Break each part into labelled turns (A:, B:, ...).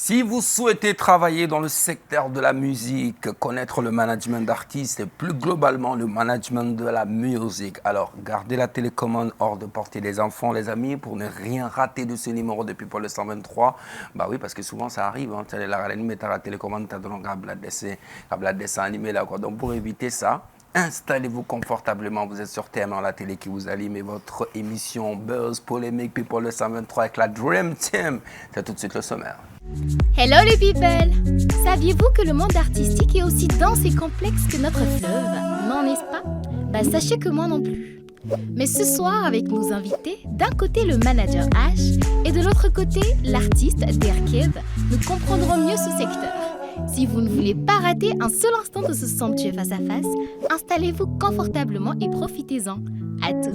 A: Si vous souhaitez travailler dans le secteur de la musique, connaître le management d'artistes et plus globalement le management de la musique, alors gardez la télécommande hors de portée des enfants, les amis, pour ne rien rater de ce numéro de People le 123. Bah oui, parce que souvent ça arrive, hein, tu as la télécommande, tu as un dessin animé là, quoi. Donc pour éviter ça, installez-vous confortablement, vous êtes sur TM1, la télé qui vous allume et votre émission Buzz Polémique People le 123 avec la Dream Team. C'est tout de suite le sommaire.
B: Hello les people! Saviez-vous que le monde artistique est aussi dense et complexe que notre fleuve? N'en est-ce pas? Bah sachez que moi non plus. Mais ce soir, avec nos invités, d'un côté le manager H et de l'autre côté l'artiste Derkeb, nous comprendrons mieux ce secteur. Si vous ne voulez pas rater un seul instant de ce somptueux face-à-face, installez-vous confortablement et profitez-en. À toutes!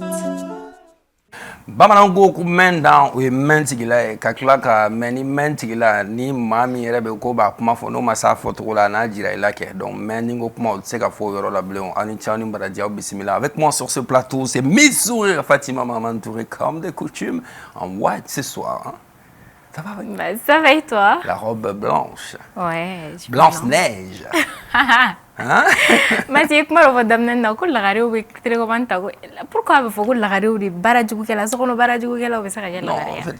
A: Bamanango ko men down we men tigila ka kila ka meni men tigila ni mami yɛrɛ bɛ ko ba kuma fɔ n'o ma s'a fɔcogo la n'a jira i la kɛ donc men ni ko kuma o tɛ se ka fɔ o yɔrɔ la bilen ani cɛ ni barajiyaw bisimila avec moi sur ce plateau c'est Miss Sourire Fatima Maman Touré comme de coutume en white ce soir hein. Ça va?
B: Bah, ça va et toi?
A: La robe blanche.
B: Ouais.
A: Blanche neige. Hein?
B: Mathieu, comment on va d'amener dans le lagare ou très comment t'as pourquoi il faut que le lagare ou les barrages que la seconde barrage que la ou ça que
A: non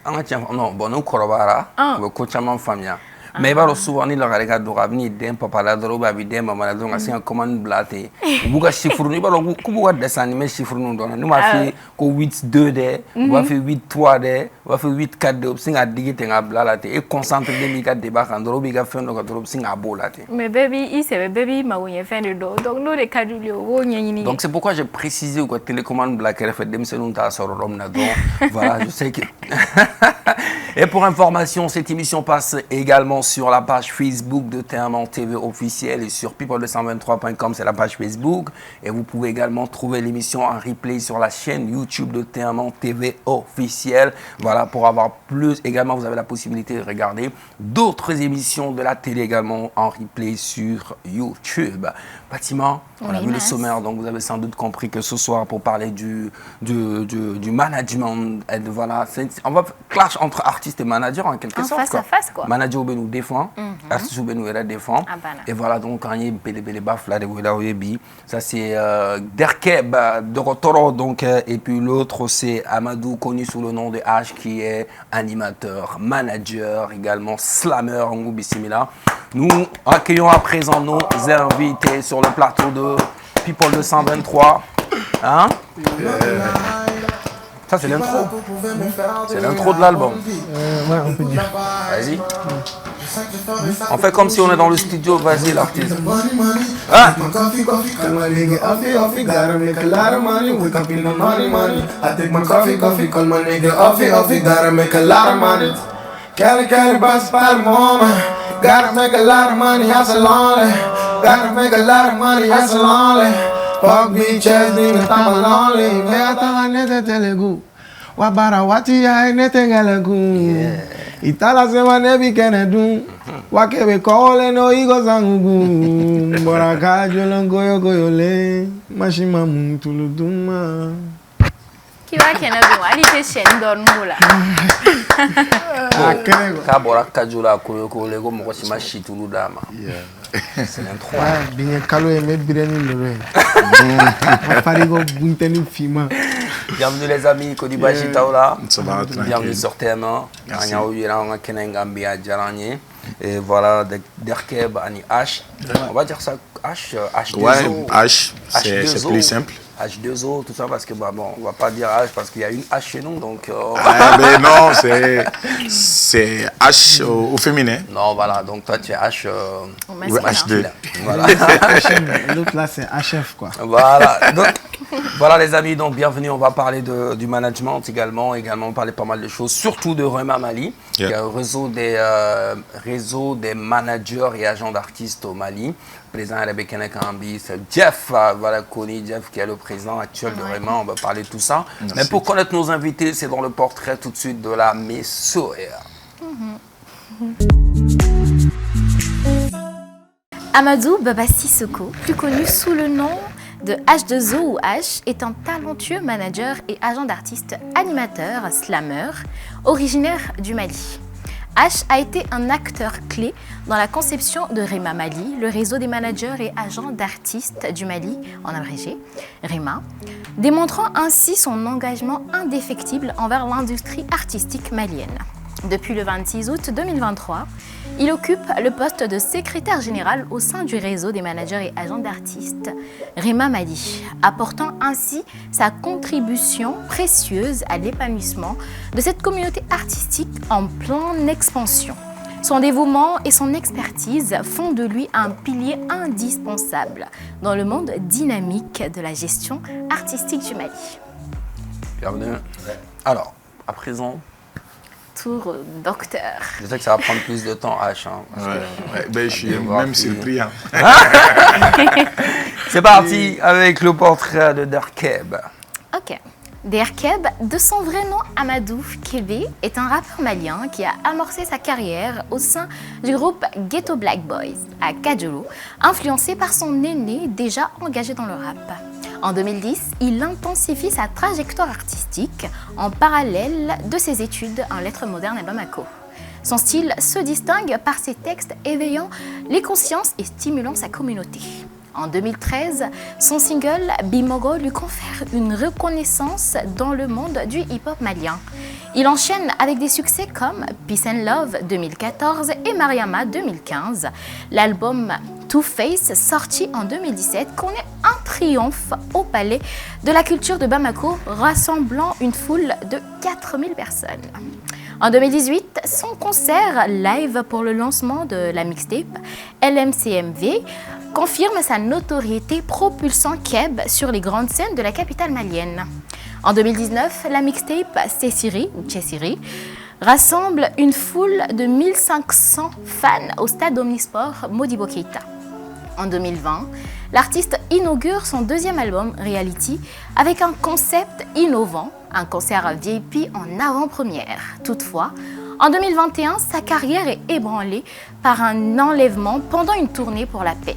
A: en fait non bon nous korobara on ko chama famia mais il va souvent ni lagare ka do abni dem papa la do ba bi dem mama la do ngasi en commande blate buga chiffre ni ba lo ku buga dessin mais chiffre nous donne nous ma fait ko 8-2 de va fait 8-3 de va fait 8-4 de singa digite nga blate et concentré de mi ka débat kan do bi ka fait no ka do singa bolate mais
B: baby il c'est baby ma ou fin de do donc nous les cadulio wo nyani
A: donc c'est pourquoi j'ai précisé que télécommande black fait dem selon ta soro na donc voilà je sais que et pour information cette émission passe également sur la page Facebook de TM1 TV officielle et sur people223.com, c'est la page Facebook. Et vous pouvez également trouver l'émission en replay sur la chaîne YouTube de TM1 TV officielle. Voilà, pour avoir plus. Également, vous avez la possibilité de regarder d'autres émissions de la télé également en replay sur YouTube. Bâtiment, on a vu le sommaire, donc vous avez sans doute compris que ce soir, pour parler du management, et voilà, on va clash entre artistes et managers en quelque sorte.
B: Face à face, quoi.
A: Manager ou nous défend, artiste ou nous défend. Et voilà, donc quand il y a belle baf là, ça c'est Derkeb de Rotoro, donc, et puis l'autre c'est Amadou, connu sous le nom de H, qui est animateur, manager, également slammer en Bissimila. Nous accueillons à présent nos invités sur le plateau de People 223. Hein? Ça c'est l'intro. C'est l'intro de l'album.
C: Ouais, on peut dire.
A: Vas-y. On fait comme si on est dans le studio, vas-y l'artiste. Hein?
D: Gotta make a lot of money, that's a lonely. Gotta make a lot of money, that's a lonely. Fuck bitches, nigga, I'm lonely. Veta nete telegu. Wabara wati ya nete galegu. Itala sema nebi kenedu. Wakebe kole no igo zangu. Boraka jolo goyo le. Mashima mutuluduma.
B: Kiwa kenedu ali te shendon mula.
A: Kabora kajula koyo lego moko sima shitulu dama. C'est l'intro.
C: Bien kalo eme bireni lore. Farigo bunteni fima.
A: Bienvenue les amis, Kodibashi Taola. Bienvenue sur TM1. Et voilà, Derkeb, Ani H. On va dire ça, H2O.
E: Ouais, H, c'est plus simple.
A: H2O, tout ça, parce que, bah, bon, on va pas dire H, parce qu'il y a une H chez nous, donc...
E: mais non, c'est H au féminin.
A: Non, voilà, donc toi, tu es H...
E: H2.
A: Voilà.
C: L'autre là, c'est HF, quoi.
A: Voilà, donc, voilà les amis, donc bienvenue, on va parler du management également parler pas mal de choses, surtout de Rema Mali, qui est un réseau des managers et agents d'artistes au Mali. Le président Rebecca Kambi, c'est Jeff, voilà, connu Jeff qui est le président actuel de Rema, on va parler de tout ça. Merci. Mais pour connaître nos invités, c'est dans le portrait tout de suite de la Miss Sourire.
B: Amadou Baba Sissoko, plus connu sous le nom de H2O ou H, est un talentueux manager et agent d'artiste, animateur, slammer, originaire du Mali. H a été un acteur clé dans la conception de Rema Mali, le réseau des managers et agents d'artistes du Mali, en abrégé, Rema, démontrant ainsi son engagement indéfectible envers l'industrie artistique malienne. Depuis le 26 août 2023, il occupe le poste de secrétaire général au sein du réseau des managers et agents d'artistes Rema Mali, apportant ainsi sa contribution précieuse à l'épanouissement de cette communauté artistique en pleine expansion. Son dévouement et son expertise font de lui un pilier indispensable dans le monde dynamique de la gestion artistique du Mali.
A: Bienvenue. Alors, à présent...
B: Tour docteur.
A: Je sais que ça va prendre plus de temps, H. Hein,
E: ben, je suis même surpris. Hein.
A: C'est parti avec le portrait de Derkeb.
B: Ok. Derkeb, de son vrai nom Amadou Kébé, est un rappeur malien qui a amorcé sa carrière au sein du groupe Ghetto Black Boys à Kadjolo, influencé par son aîné déjà engagé dans le rap. En 2010, il intensifie sa trajectoire artistique en parallèle de ses études en lettres modernes à Bamako. Son style se distingue par ses textes éveillant les consciences et stimulant sa communauté. En 2013, son single Bimogo lui confère une reconnaissance dans le monde du hip-hop malien. Il enchaîne avec des succès comme Peace and Love 2014 et Mariama 2015. L'album Two Face, sorti en 2017, connaît un triomphe au palais de la culture de Bamako, rassemblant une foule de 4000 personnes. En 2018, son concert live pour le lancement de la mixtape LMCMV confirme sa notoriété propulsant Keb sur les grandes scènes de la capitale malienne. En 2019, la mixtape Cessiri rassemble une foule de 1500 fans au stade Omnisport Modibo Keïta. En 2020, l'artiste inaugure son deuxième album, Reality, avec un concept innovant, un concert VIP en avant-première. Toutefois, en 2021, sa carrière est ébranlée par un enlèvement pendant une tournée pour la paix.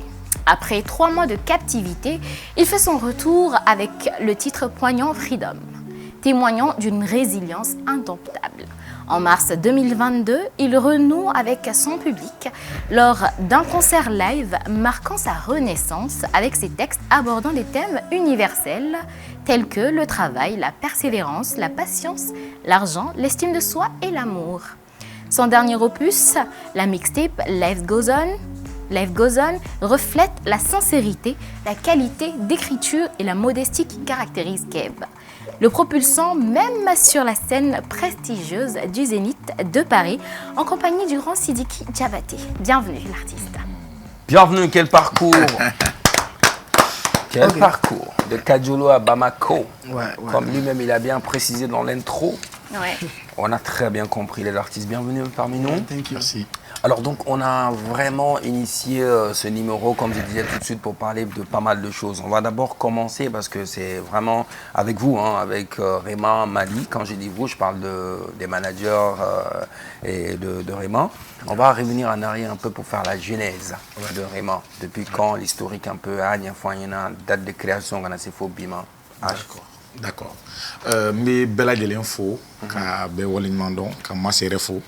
B: Après 3 mois de captivité, il fait son retour avec le titre poignant Freedom, témoignant d'une résilience indomptable. En mars 2022, il renoue avec son public lors d'un concert live marquant sa renaissance avec ses textes abordant des thèmes universels tels que le travail, la persévérance, la patience, l'argent, l'estime de soi et l'amour. Son dernier opus, la mixtape Life Goes On, reflète la sincérité, la qualité d'écriture et la modestie qui caractérisent Keb, le propulsant même sur la scène prestigieuse du Zénith de Paris en compagnie du grand Sidiki Diabaté. Bienvenue l'artiste.
A: Bienvenue, quel parcours. Quel parcours de Kadjolo à Bamako. Comme lui-même il a bien précisé dans l'intro.
B: Ouais.
A: On a très bien compris les artistes. Bienvenue parmi nous.
E: Merci.
A: Alors donc on a vraiment initié ce numéro, comme je disais tout de suite, pour parler de pas mal de choses. On va d'abord commencer parce que c'est vraiment avec vous, hein, avec Rema Mali. Quand je dis vous, je parle des managers et de Rema. On va revenir en arrière un peu pour faire la genèse de Rema. Depuis quand, l'historique un peu, date de création, on a ces faux bima.
E: D'accord. Mais bella de l'info, quand Bewolin Mandon, quand moi c'est refo.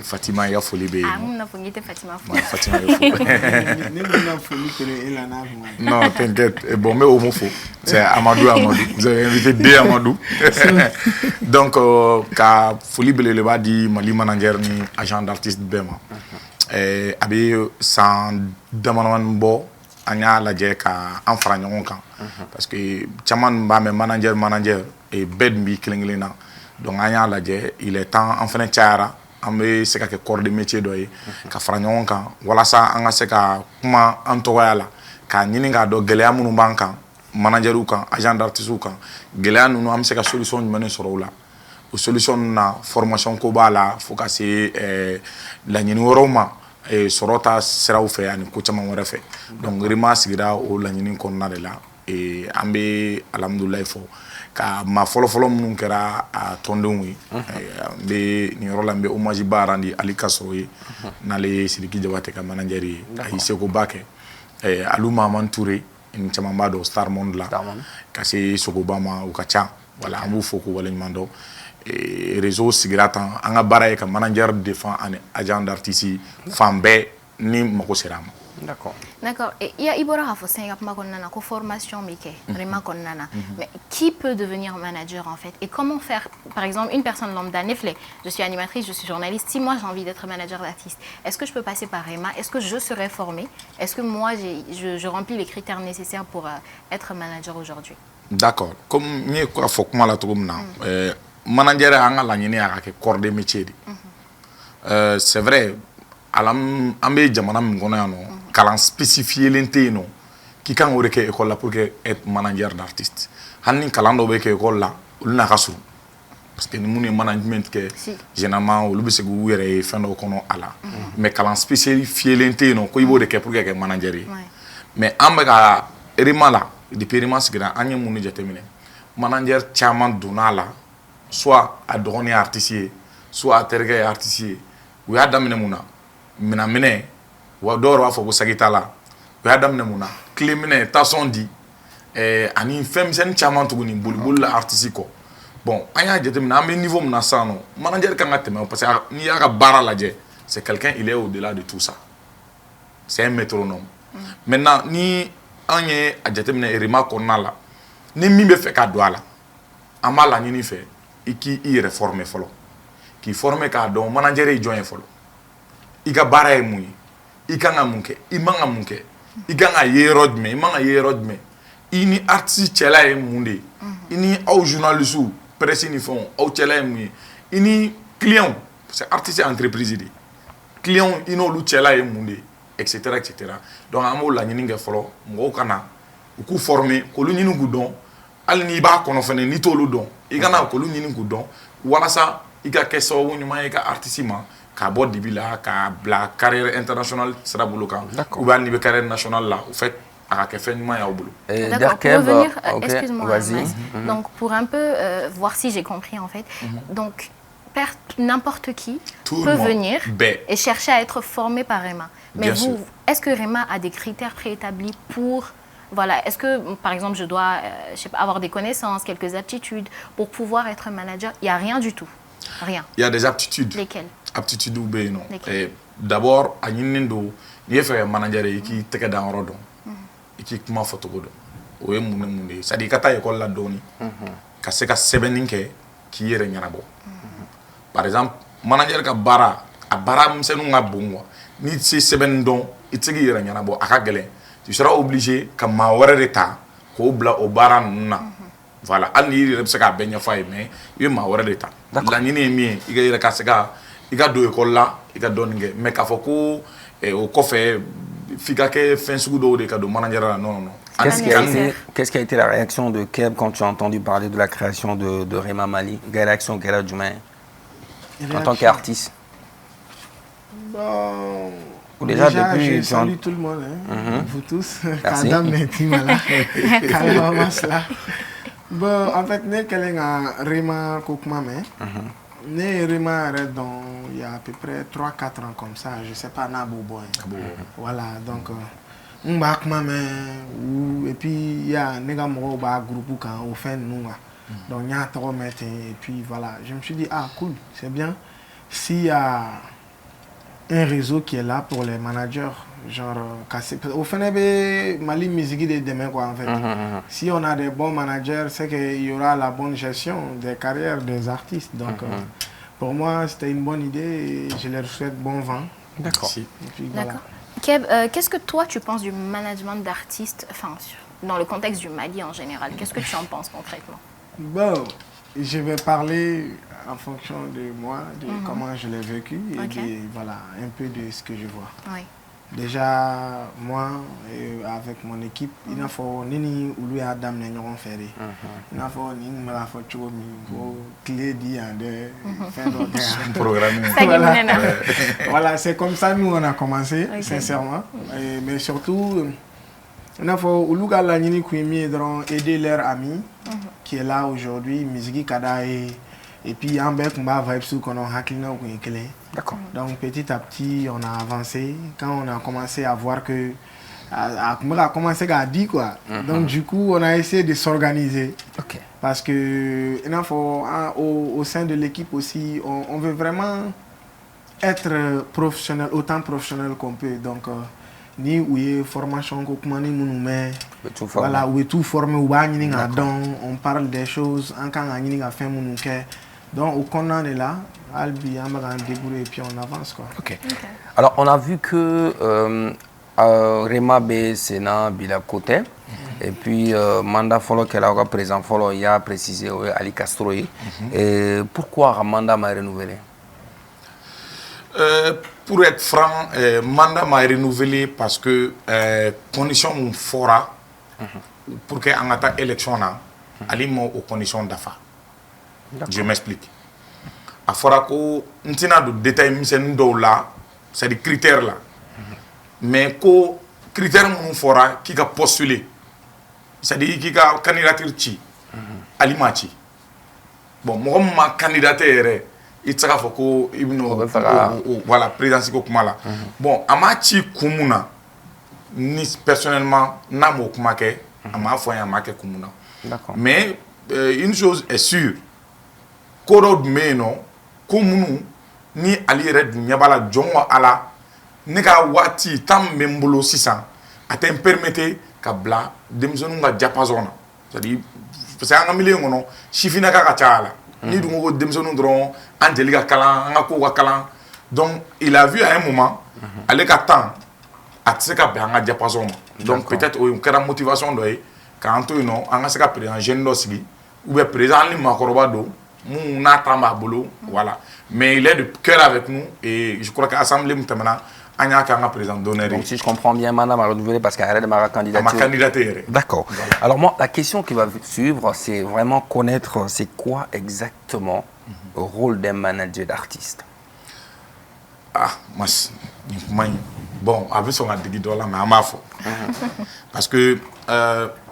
E: Fatima ya foli be Fatima ya foli. Non, t'inquiète. Bon, mais au mot faux. C'est Amadou. Vous avez invité deux Amadou. Donc, quand foli be le bas di Mali manager ni agent d'artiste Bema. Abi sans demander bon, anya la je ka en fara ɲɔgɔn kan. Parce que chaman ba me manager et bed bi klinglina. Donc anya la je, il est temps en fin de an bɛ se ka kɛ corps de métier dɔ ye ka fara ɲɔgɔn kan walasa an ka se ka kuma an tɔgɔya la k'a ɲini k'a dɔn gɛlɛya minnu b'an kan manageriw kan agent d'artistes kan gɛlɛya ninnu an bɛ se ka solution jumɛn de sɔrɔ o la o solution ninnu na formation ko b'a la fo ka se laɲini wɛrɛw ma sɔrɔ ta siraw fɛ ani ko caman wɛrɛ fɛ donc Rema sigira o laɲini kɔnɔna de la an bɛ alhamdulilayi fɔ ka ma fɔlɔfɔlɔ minnu kɛra a tɔndenw ye n bɛ nin yɔrɔ la n bɛ hommage ba randi Ali Kasoro ye n'ale ye Sidiki Diabaté ka manager ye a ye seko ba kɛ Alu Mahaman Touré ni caman b'a dɔn Star Monde la ka se Sogoba ma u ka ca voilà an b'u fo k'u waleɲuman dɔn réseau sigira tan an ka baara ye ka manager défend ani agent d'artiste fan bɛɛ ni mago sera a ma.
B: D'accord. D'accord. Et il y a Ibora Hafosen, ko formation mike, vraiment nana. Mais qui peut devenir manager en fait? Et comment faire? Par exemple, une personne lambda, Nefle, je suis animatrice, je suis journaliste. Si moi j'ai envie d'être manager d'artiste, est-ce que je peux passer par Rema? Est-ce que je serai formée? Est-ce que moi je remplis les critères nécessaires pour être manager aujourd'hui?
E: D'accord. Comme je quoi faut comment la trouver manager a nga laɲini a ka kɛ corps de métier de. C'est vrai. Alam ambe jamana min kɔnɔ yan nɔ kalan spécifié tɛ yen nɔ k'i kan k'o de kɛ école la pour que être manager d'artiste hali ni kalan dɔw bɛ kɛ école la olu n'a ka surun parce que ni minnu ye management kɛ généralement olu bɛ se k'u yɛrɛ ye fɛn dɔw kɔnɔ a la mais kalan spécifié tɛ yen nɔ ko i b'o de kɛ pour que kɛ manager ye mais an bɛ ka Rema la depuis Rema sigira an ye mun de jateminɛ manager caman donna a la soit a dɔgɔnin ye artiste ye soit a terikɛ ye artiste ye u y'a daminɛ mun na minɛ wa dɔw b'a fɔ ko sagi t'a la u y'a daminɛ mun na tile minɛ tason di ani fɛn misɛnnin caman tuguni boliboli la artiste kɔ bon an y'a jateminɛ an bɛ niveau min na sisan nɔ manager kan ka tɛmɛ parce que n'i y'a ka baara lajɛ c'est quelqu'un il est au-delà de tout ça c'est un métronome maintenant ni an ye a jateminɛ Rema kɔnɔna la ni min bɛ fɛ ka don a la an b'a laɲini fɛ i k'i yɛrɛ former fɔlɔ k'i former k'a dɔn manager ye jɔn ye fɔlɔ i ka baara ye mun ye i kan ka mun kɛ i man ka mun kɛ i kan ka ye yɔrɔ jumɛn i man ka ye yɔrɔ jumɛn i ni artiste cɛla ye mun de ye i ni aw journalistes presse ni fɛnw aw cɛla ye mun ye i ni clients parce que artiste entreprise de clients i n'olu cɛla ye mun de ye etc etc donc an b'o laɲini kɛ fɔlɔ mɔgɔw ka na u k'u former k'olu ɲini k'u dɔn hali n'i b'a kɔnɔ fɛnɛ n'i t'olu dɔn i ka na k'olu ɲini k'u dɔn walasa i ka kɛ sababu ɲuman ye i ka artiste ma k'a bɔ dibi la k'a bila carrière internationale sira bolo kan ou bien n'i bɛ carrière nationale la au fait a ka kɛ fɛn ɲuman y'aw bolo.
B: D'accord, pour revenir, excuse-moi, donc pour un peu voir si j'ai compris en fait, donc n'importe qui peut venir et chercher à être formé par Rema. Mais vous, est-ce que Rema a des critères préétablis pour... Voilà, est-ce que, par exemple, je dois je sais pas, avoir des connaissances, quelques aptitudes pour pouvoir être manager? Il n'y a rien du tout. Rien.
E: Il y a des aptitudes.
B: Lesquelles?
E: Aptitudes ou bien non. D'abord, à Nindo, il y a un manager qui te fait dans rodon, qui kuma photo o ye mun mun de c'est-à-dire ka taa école la doni ka se ka sɛbɛnni kɛ k'i yɛrɛ ɲɛnabɔ par exemple manager ka baara a baara misɛnninw ka bon quoi n'i tɛ se sɛbɛnni dɔn i tɛ se k'i yɛrɛ ɲɛnabɔ a ka gɛlɛn tu seras obligé ka maa wɛrɛ de ta k'o bila o baara ninnu na voilà hali n'i yɛrɛ bɛ se k'a bɛɛ ɲɛfɔ a ye mais i bɛ maa wɛrɛ de ta laɲini ye min ye i ka yɛrɛ ka se ka i ka don école la i ka dɔɔnin kɛ mais k'a fɔ ko o kɔfɛ f'i ka kɛ fɛn sugu dɔw de ka don manager la non non non.
A: Qu'est-ce qui a été la réaction de Keb quand tu as entendu parler de la création de Rema Mali? Quelle réaction qu'elle a du main en tant qu'artiste?
C: Bon,
A: déjà
C: depuis, je salue tout le monde, hein, vous tous. Kadam Netimala, Kalamamasla. Bon, en fait, ne kelenga Rema Koukmame. Ne Rema arrête donc il y a à peu près 3-4 ans comme ça, je sais pas, Nabouboy. Voilà, donc. Et puis il y a un groupe au fin de nous. Donc il y a un et puis voilà, je me suis dit ah cool, c'est bien s'il y a un réseau qui est là pour les managers, genre au fin de Mali musique de demain quoi en fait. Si on a des bons managers, c'est qu'il y aura la bonne gestion des carrières des artistes. Donc pour moi c'était une bonne idée et je leur souhaite bon vent.
A: D'accord.
B: D'accord. Keb, qu'est-ce que toi tu penses du management d'artistes, enfin, dans le contexte du Mali en général? Qu'est-ce que tu en penses concrètement?
C: Bon, je vais parler en fonction de moi, de comment je l'ai vécu et de, voilà, un peu de ce que je vois.
B: Oui.
C: Déjà, moi, avec mon équipe, il a faut nini ulu adam n'enyon ferry. Il a faut nini me la faut chomi go clé di ande fin d'autre
E: programme.
C: Voilà, c'est comme ça nous on a commencé, sincèrement. Mais surtout, il a faut ulu gala nini kuimi aider leurs amis qui est là aujourd'hui, Mizigi Kada et puis en bec on va vibe sous qu'on a hackina ou clé.
A: D'accord.
C: Donc petit à petit, on a avancé. Quand on a commencé à voir que a commencé à dire quoi. Donc du coup, on a essayé de s'organiser.
A: Ok.
C: Parce que au sein de l'équipe aussi, on veut vraiment être professionnel, autant professionnel qu'on peut. Donc, ni où est formation voilà, où est tout formé, on parle des choses, donc au on est là, Albi, on va débrouiller et puis on avance quoi.
A: Ok. Alors on a vu que Rema B Sena Bila côté et puis Manda Folo qu'elle a présent Folo il a précisé Ali Castro et pourquoi Manda m'a renouvelé?
E: Pour être franc, Manda m'a renouvelé parce que conditions fora pour que en attaque élection là, Ali m'a aux conditions d'affaires. Je m'explique. A fora ko ntina do détail miseni do là, c'est des critères là. Mais ko critères mon fora qui a postulé. C'est-à-dire qui a candidature ci. Ali ma ci. Bon, moi ma candidature il sera foko ibno voilà présidence ko kuma la. Bon, ama ci kumuna ni personnellement na mo kuma ke ama fo ya ma ke kumuna.
A: D'accord.
E: Mais une chose est sûre. Koro meno komunu ni ali red nyabala jongo ala ne ka wati tam membolo sisan atem permettre ka bla demzonu nga diapason c'est-à-dire parce que en milieu ngono chifina ka chala ni dungo demzonu dron angelica kala nga ko kala donc il a vu à un moment aller ka temps atseka banga diapason donc peut-être o kera motivation doy quand to no anga seka président jeune dosigi ou bien président ni makoroba do voilà. Mais il est de cœur avec nous et je crois qu'à l'Assemblée,
A: donc si je comprends bien, Madame a renouvelé parce qu'elle est de ma candidature. D'accord. Voilà. Alors moi, la question qui va suivre, c'est vraiment connaître c'est quoi exactement le rôle d'un manager d'artiste.
E: Ah, bon, avec son là, mais à ma foi. Parce que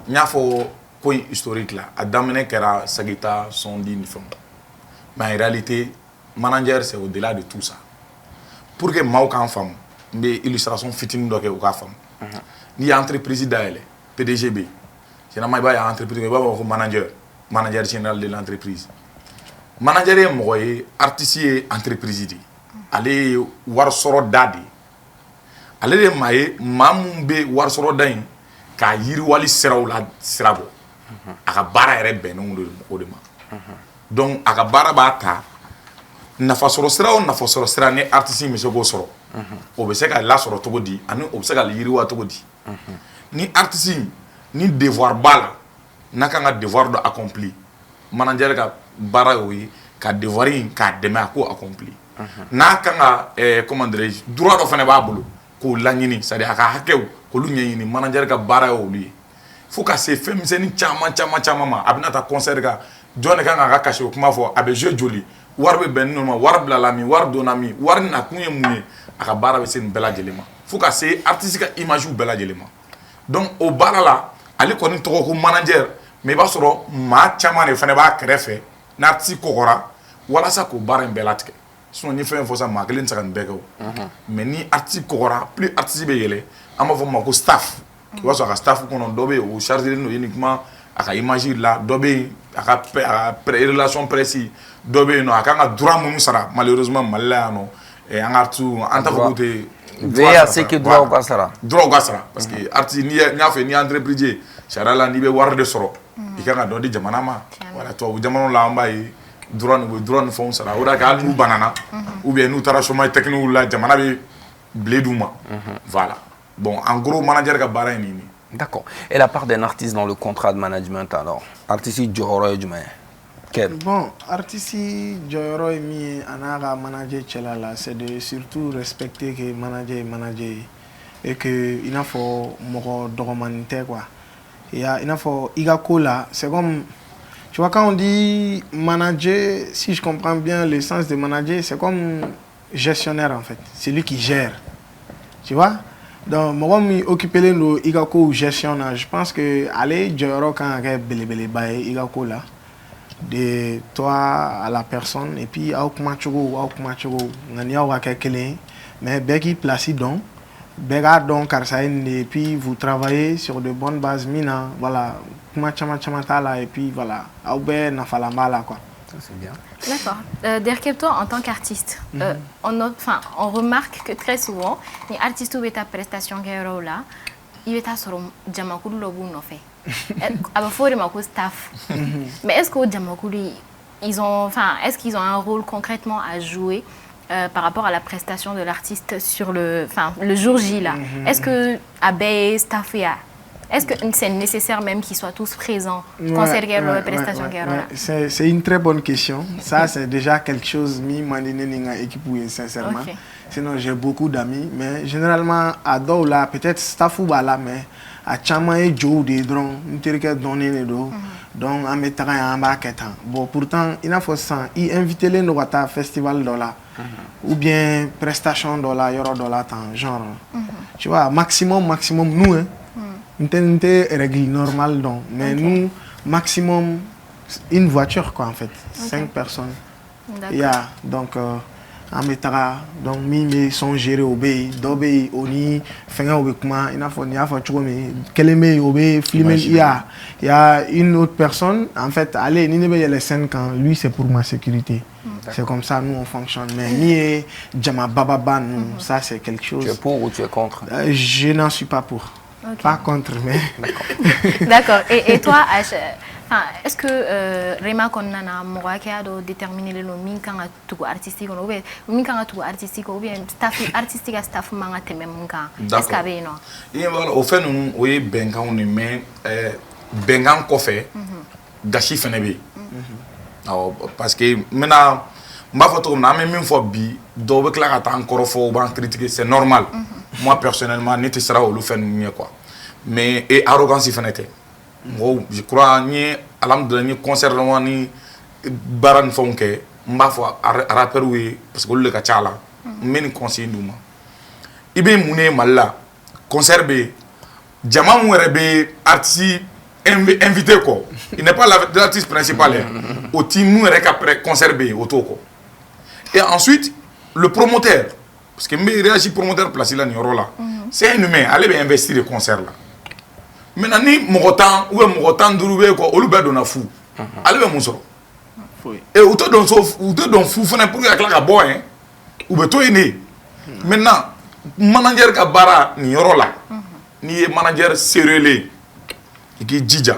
E: il y a un historique là, à Damene Kera Sagita sont dignes. Mais en réalité, manager c'est au-delà de tout ça. Pour que moi quand femme, mais illustration fitting donc au femme. Ni entreprise d'aile, PDGB. C'est la maille entreprise manager général de l'entreprise. Manager est moi artiste entreprise dit. Allez war soro dadi. Allez maille mamumbe war soro dain ka yiri wali seraula serabo. Aka bara ere benon o de ma. Donc aka bara bata nafa soro sera o nafa soro sera ni artiste mi se go soro. O be se ka la soro to di ani o be se ka yiri wa to di. Ni artiste ni devoir bala naka nga devoir do accompli. Manager ka bara oui ka devoir ka deme ko accompli. Na ka nga comment dirais droit do fane ba bolo ko lagnini c'est à dire aka hakew ko lu nyini manager ka bara o lui. Faut que ces femmes c'est chama ma abina ta concert ga John ka nga caché o kuma fo abe jeu joli warbe ben no war blalami war donami war na kunye muye aka bara be sen bela jelema faut que ces artistes ka image ou bela jelema donc au bara la ali koni to ko manager mais ba soro ma chama ne fane ba krefe na artiste kokora wala sa ko bara bela tike son ni fait fo sa ma kelen sa kan beko mais ni artiste kokora plus artiste be yele ama fo ma ko staff tu vois ça staff qu'on dobe ou chargé uniquement à image là dobe à relation précis dobe no aka droit mon sara malheureusement malano et en artu en ta côté
A: veille c'est que droit gasara
E: parce que arti ni a fait ni entreprise charala ni be war de soro ikanga do di jamana ma voilà to jamano la mbay drone fon sara ora ka nu banana ou bien nous tara chômage technique la jamana be blédouma voilà. Bon, en gros, manager ka bara nini.
A: D'accord. Et la part d'un artiste dans le contrat de management alors, artiste Joro et Jumé.
C: Bon, artiste Joro et mi anaga manager chelala, c'est de surtout respecter que manager et que il faut moko documenté quoi. Il faut igako là, c'est comme tu vois quand on dit manager, si je comprends bien le sens de manager, c'est comme gestionnaire en fait, c'est lui qui gère. Tu vois? Donc, moi, je m'occupe de l'igako gestion. Je pense que aller Joro quand belebele baye igako là, de toi à la personne et puis à mais beki place donc Bega donc et puis vous travaillez sur de bonnes bases mina voilà et puis voilà quoi.
A: C'est bien.
B: D'accord. Derrière toi, en tant qu'artiste, on remarque que très souvent, les artistes ou ta prestation là, il est sur Jamakulu Lobu no fait. Staff. Mais est-ce que Jamakulu est-ce qu'ils ont un rôle concrètement à jouer par rapport à la prestation de l'artiste sur le jour J là? Est-ce que Abbey staff est-ce que c'est nécessaire même qu'ils soient tous présents
C: C'est une très bonne question. Ça, c'est déjà quelque chose qui sincèrement. Okay. Sinon, j'ai beaucoup d'amis, mais généralement, à Doula, peut-être staff ou là, mais à Chama et Joe des drones, donné les dos, donc à mettre un baquetant. Bon, pourtant, il faut ça. Ils invitent les Nogata Festival Dola, ou bien prestation Dola, Yoro Dola, genre. Tu vois, maximum, nous, hein. Une règle normale, donc. Mais nous, maximum, une voiture, quoi, en fait. 5 personnes. Yeah, donc, en mettra, donc, mi sont gérés au pays, d'obéi, oni, faire au comment, il a fait tout, mais quel est obéi, filmer, il y a une autre personne, en fait, allez, ni ne les scènes quand lui, c'est pour ma sécurité. C'est comme ça, nous, on fonctionne. Mais ni Jama Bababa, ça, c'est quelque chose.
A: Tu es pour ou tu es contre?
C: Je n'en suis pas pour. Okay. Pas contre, mais...
B: D'accord. Et toi, est-ce que Rema Konana Morakia doit déterminer le nom quand tu es artistique ou bien staff artistique à staff manga te même quand? Est-ce qu'il y a non?
E: Il voilà, au fait nous oui benga on mais benga kofe gachi fenebe. Parce que maintenant m'a photo na même une fois bi do be kla ka encore fo ban critiquer c'est normal. Moi personnellement n'était sera au fait mieux quoi. Mais et arrogance fenêtre. Je crois ni alhamdoulilah ni concert ni baran fonke m'a fois rappeur oui parce que le ka chala men conseil duma ibe mune malla concert be jama mu rebe artiste invité ko il n'est pas l'artiste principal au team nous après concert be auto ko et ensuite le promoteur parce que me réagit promoteur placé là ni là c'est un humain aller be investir le concert là. Maintenant ni mogotan ou mogotan durube ko olube dona fou ale be musoro et ou te don fou fana pour que la boy hein ou be to ene maintenant manager ka bara ni yoro la ni manager sérieux qui djija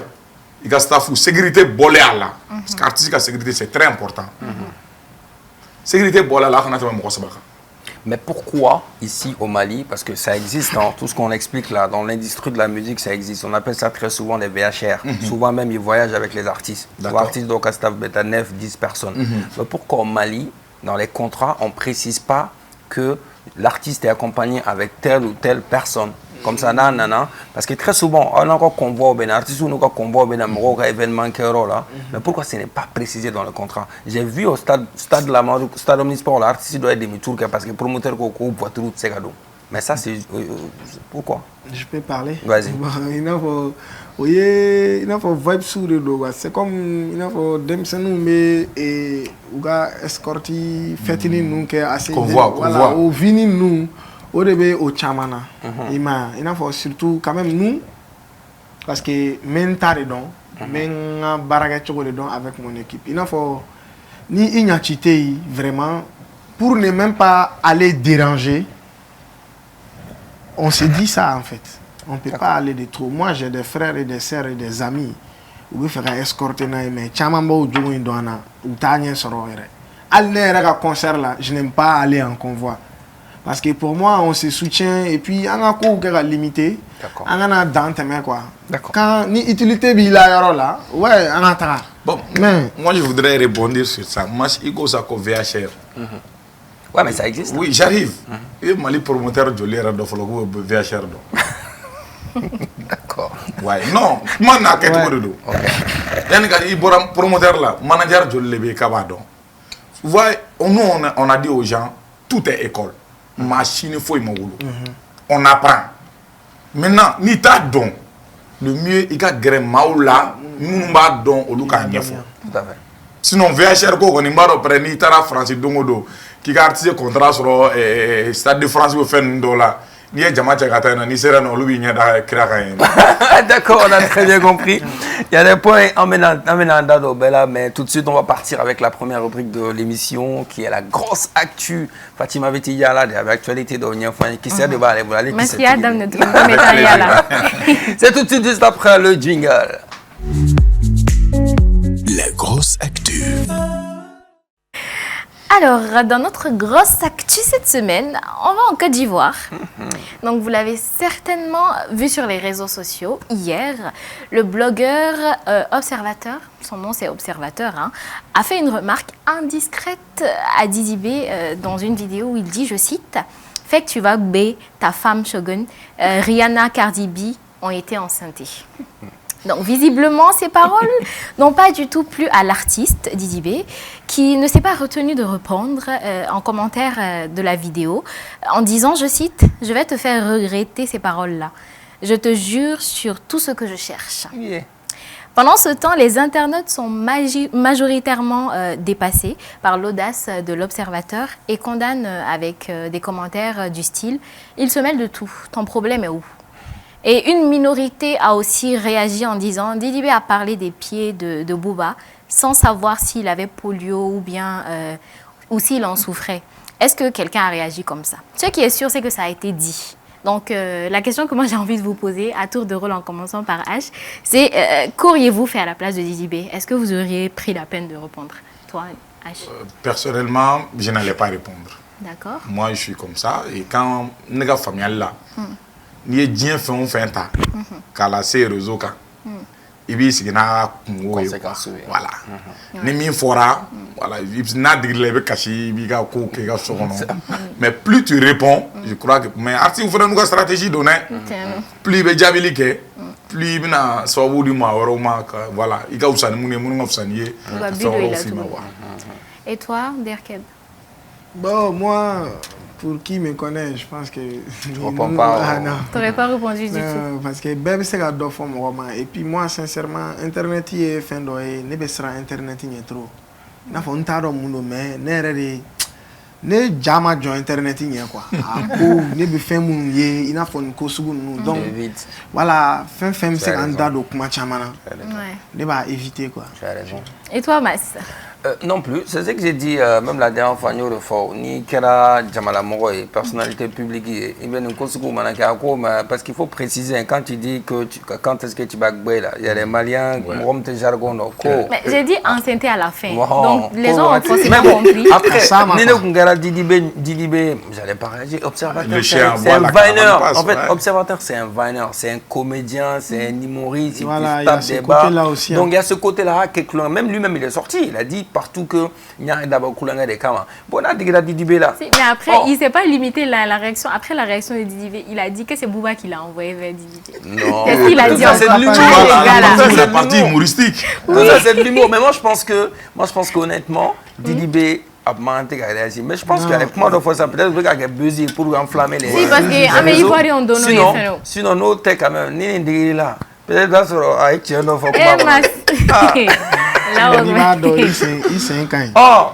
E: il ka staff sécurité bolé ala parce que artiste ka sécurité c'est très important sécurité bolé ala kana tama mo sabaka.
A: Mais pourquoi ici au Mali? Parce que ça existe, hein, tout ce qu'on explique là, dans l'industrie de la musique, ça existe. On appelle ça très souvent des VHR. Souvent même, ils voyagent avec les artistes. Les artistes donc à staff bêta 9, 10 personnes. Mais pourquoi au Mali, dans les contrats, on ne précise pas que l'artiste est accompagné avec telle ou telle personne? Comme ça, nanana. Parce que très souvent, on a encore convoi au Bénin, artiste ou on a convoi au Bénin, événement qui est là. Mais pourquoi ce n'est pas précisé dans le contrat? J'ai vu au stade Omnisport, l'artiste doit être demi-tour parce que le promoteur voit tout ces cadeaux. Mais ça, c'est pourquoi?
C: Je peux parler?
A: Vas-y.
C: Il faut vibe sur le dos. C'est comme il faut demsenou mais et ouga escorti fetini nous qui assez voilà au vini nous au début au chamana. Il faut surtout quand même nous parce que mentare donc men baraga choko dedans avec mon équipe. Il faut ni ignacité vraiment pour ne même pas aller déranger. On se dit ça en fait. On ne peut pas aller de trop. Moi, j'ai des frères et des sœurs et des amis. Où il faut escorter mais chamambo ou douana ou tanya sorore. Aller à concert là, je n'aime pas aller en convoi. Parce que pour moi, on se soutient et puis on a quoi qui est limité. On a dans tes mains quoi. Quand ni utilité bila là, ouais, on a
E: bon, mais moi je voudrais rebondir sur ça. Moi, il faut ça comme VHR.
A: Ouais, mais ça existe.
E: Oui, j'arrive. Et Mali promoteur de l'air de Fologo VHR.
A: D'accord.
E: Ouais, non, moi n'a qu'à tout de dos. Il y a un promoteur là, manager de l'Ébé Kabado. Vous voyez, on a dit aux gens, tout est école. Machine, il faut y mourir. On apprend. Maintenant, ni ta don, le mieux, il y a un maoula, nous pas don au Luka Niafo.
A: Tout à fait.
E: Sinon, VHR, on est marre après, ni ta France, dongodo, qui a artisé contrat sur le Stade de France, au fin de dollar.
A: D'accord, on a très bien compris. Il y a des points amenant Bella, mais tout de suite, on va partir avec la première rubrique de l'émission, qui est la grosse actu. Fatima Vetiyala, de l'actualité de Onyenfouane, qui sert de balai. C'est tout de suite juste après le jingle.
F: La grosse actu.
B: Alors, dans notre grosse actu cette semaine, on va en Côte d'Ivoire. Donc, vous l'avez certainement vu sur les réseaux sociaux. Hier, le blogueur Observateur, son nom c'est Observateur, a fait une remarque indiscrète à Didi B dans une vidéo où il dit, je cite, « Fait que tu vas B, ta femme Shogun, Rihanna, Cardi B ont été enceintés. » Donc, visiblement, ces paroles n'ont pas du tout plu à l'artiste, Didi B, qui ne s'est pas retenu de répondre en commentaire de la vidéo en disant, je cite, « Je vais te faire regretter ces paroles-là. Je te jure sur tout ce que je cherche. Yeah. » Pendant ce temps, les internautes sont majoritairement dépassés par l'audace de l'observateur et condamnent avec des commentaires du style « Il se mêle de tout. Ton problème est où ?» Et une minorité a aussi réagi en disant « Didi B a parlé des pieds de Booba sans savoir s'il avait polio ou bien ou s'il en souffrait. Est-ce que quelqu'un a réagi comme ça? Ce qui est sûr, c'est que ça a été dit. Donc, la question que moi j'ai envie de vous poser, à tour de rôle en commençant par H, c'est qu'auriez-vous fait à la place de Didi B? Est-ce que vous auriez pris la peine de répondre? Toi, H?
E: Personnellement, je n'allais pas répondre.
B: D'accord.
E: Moi, je suis comme ça. Et quand on est familial là, ni bien fait on fait un tas, qu'à la réseau quand, et puis c'est voilà. Ni mi fora, voilà, il n'a dit les caché, il a coqué, il a mais plus tu réponds, je crois que mais si vous faites une stratégie donnée, plus il y que plus il na savoir du ma voilà, il a aussi mon obsanier.
B: Et toi, Derkeb?
C: Bon, moi, pour qui me connaît, je pense que...
A: Tu réponds pas.
B: Tu n'aurais pas répondu du tout.
C: Parce que Bébé, c'est un deux formes. Et puis moi, sincèrement, Internet est fin d'oeil, ne sera Internet est trop. N'a pas un tas de monde, mais ne jamais joint Internet est quoi. Ne be fait mon yé, il n'a pas une cause nous. Donc voilà, fin c'est un tas de kumachamana. Ne va éviter quoi.
A: Tu as raison.
B: Et toi, Mas?
A: Non plus, c'est ce que j'ai dit même la dernière fois, ni Kera Jamala Moroy, personnalité publique, parce qu'il faut préciser, quand tu dis que quand est-ce que tu vas là, il y a les Maliens, tes jargon.
B: Mais j'ai dit enceinte à la fin, donc les gens ont forcément compris.
A: Après, Nino Kungara Didi B, j'allais pas réagir, Observateur, c'est un viner. En fait, Observateur, c'est un viner, c'est un comédien, c'est un humoriste, il tape des bas. Donc il y a ce côté-là, même lui-même il est sorti, il a dit partout que il y a d'abord coulanga des camas. Bon, on a dit Didi B là.
B: Mais après, il s'est pas limité la réaction. Après la réaction de Didi B, il a dit que c'est Booba qui l'a envoyé vers Didi B.
A: Non.
B: Qu'est-ce qu'il a dit encore?
E: C'est la partie humoristique.
A: Tout ça c'est de l'humour. Mais moi je pense qu'honnêtement, Didi B a manqué à réagir. Mais je pense qu'il y a des points de fois ça peut-être qu'il y a buzzy pour enflammer les.
B: Si parce que mais il faut rien donner.
A: Sinon nous t'es quand même ni Didi là. Peut-être là sur avec tu ne faut
B: pas.
C: Là, il s'est un caïn.
A: Oh!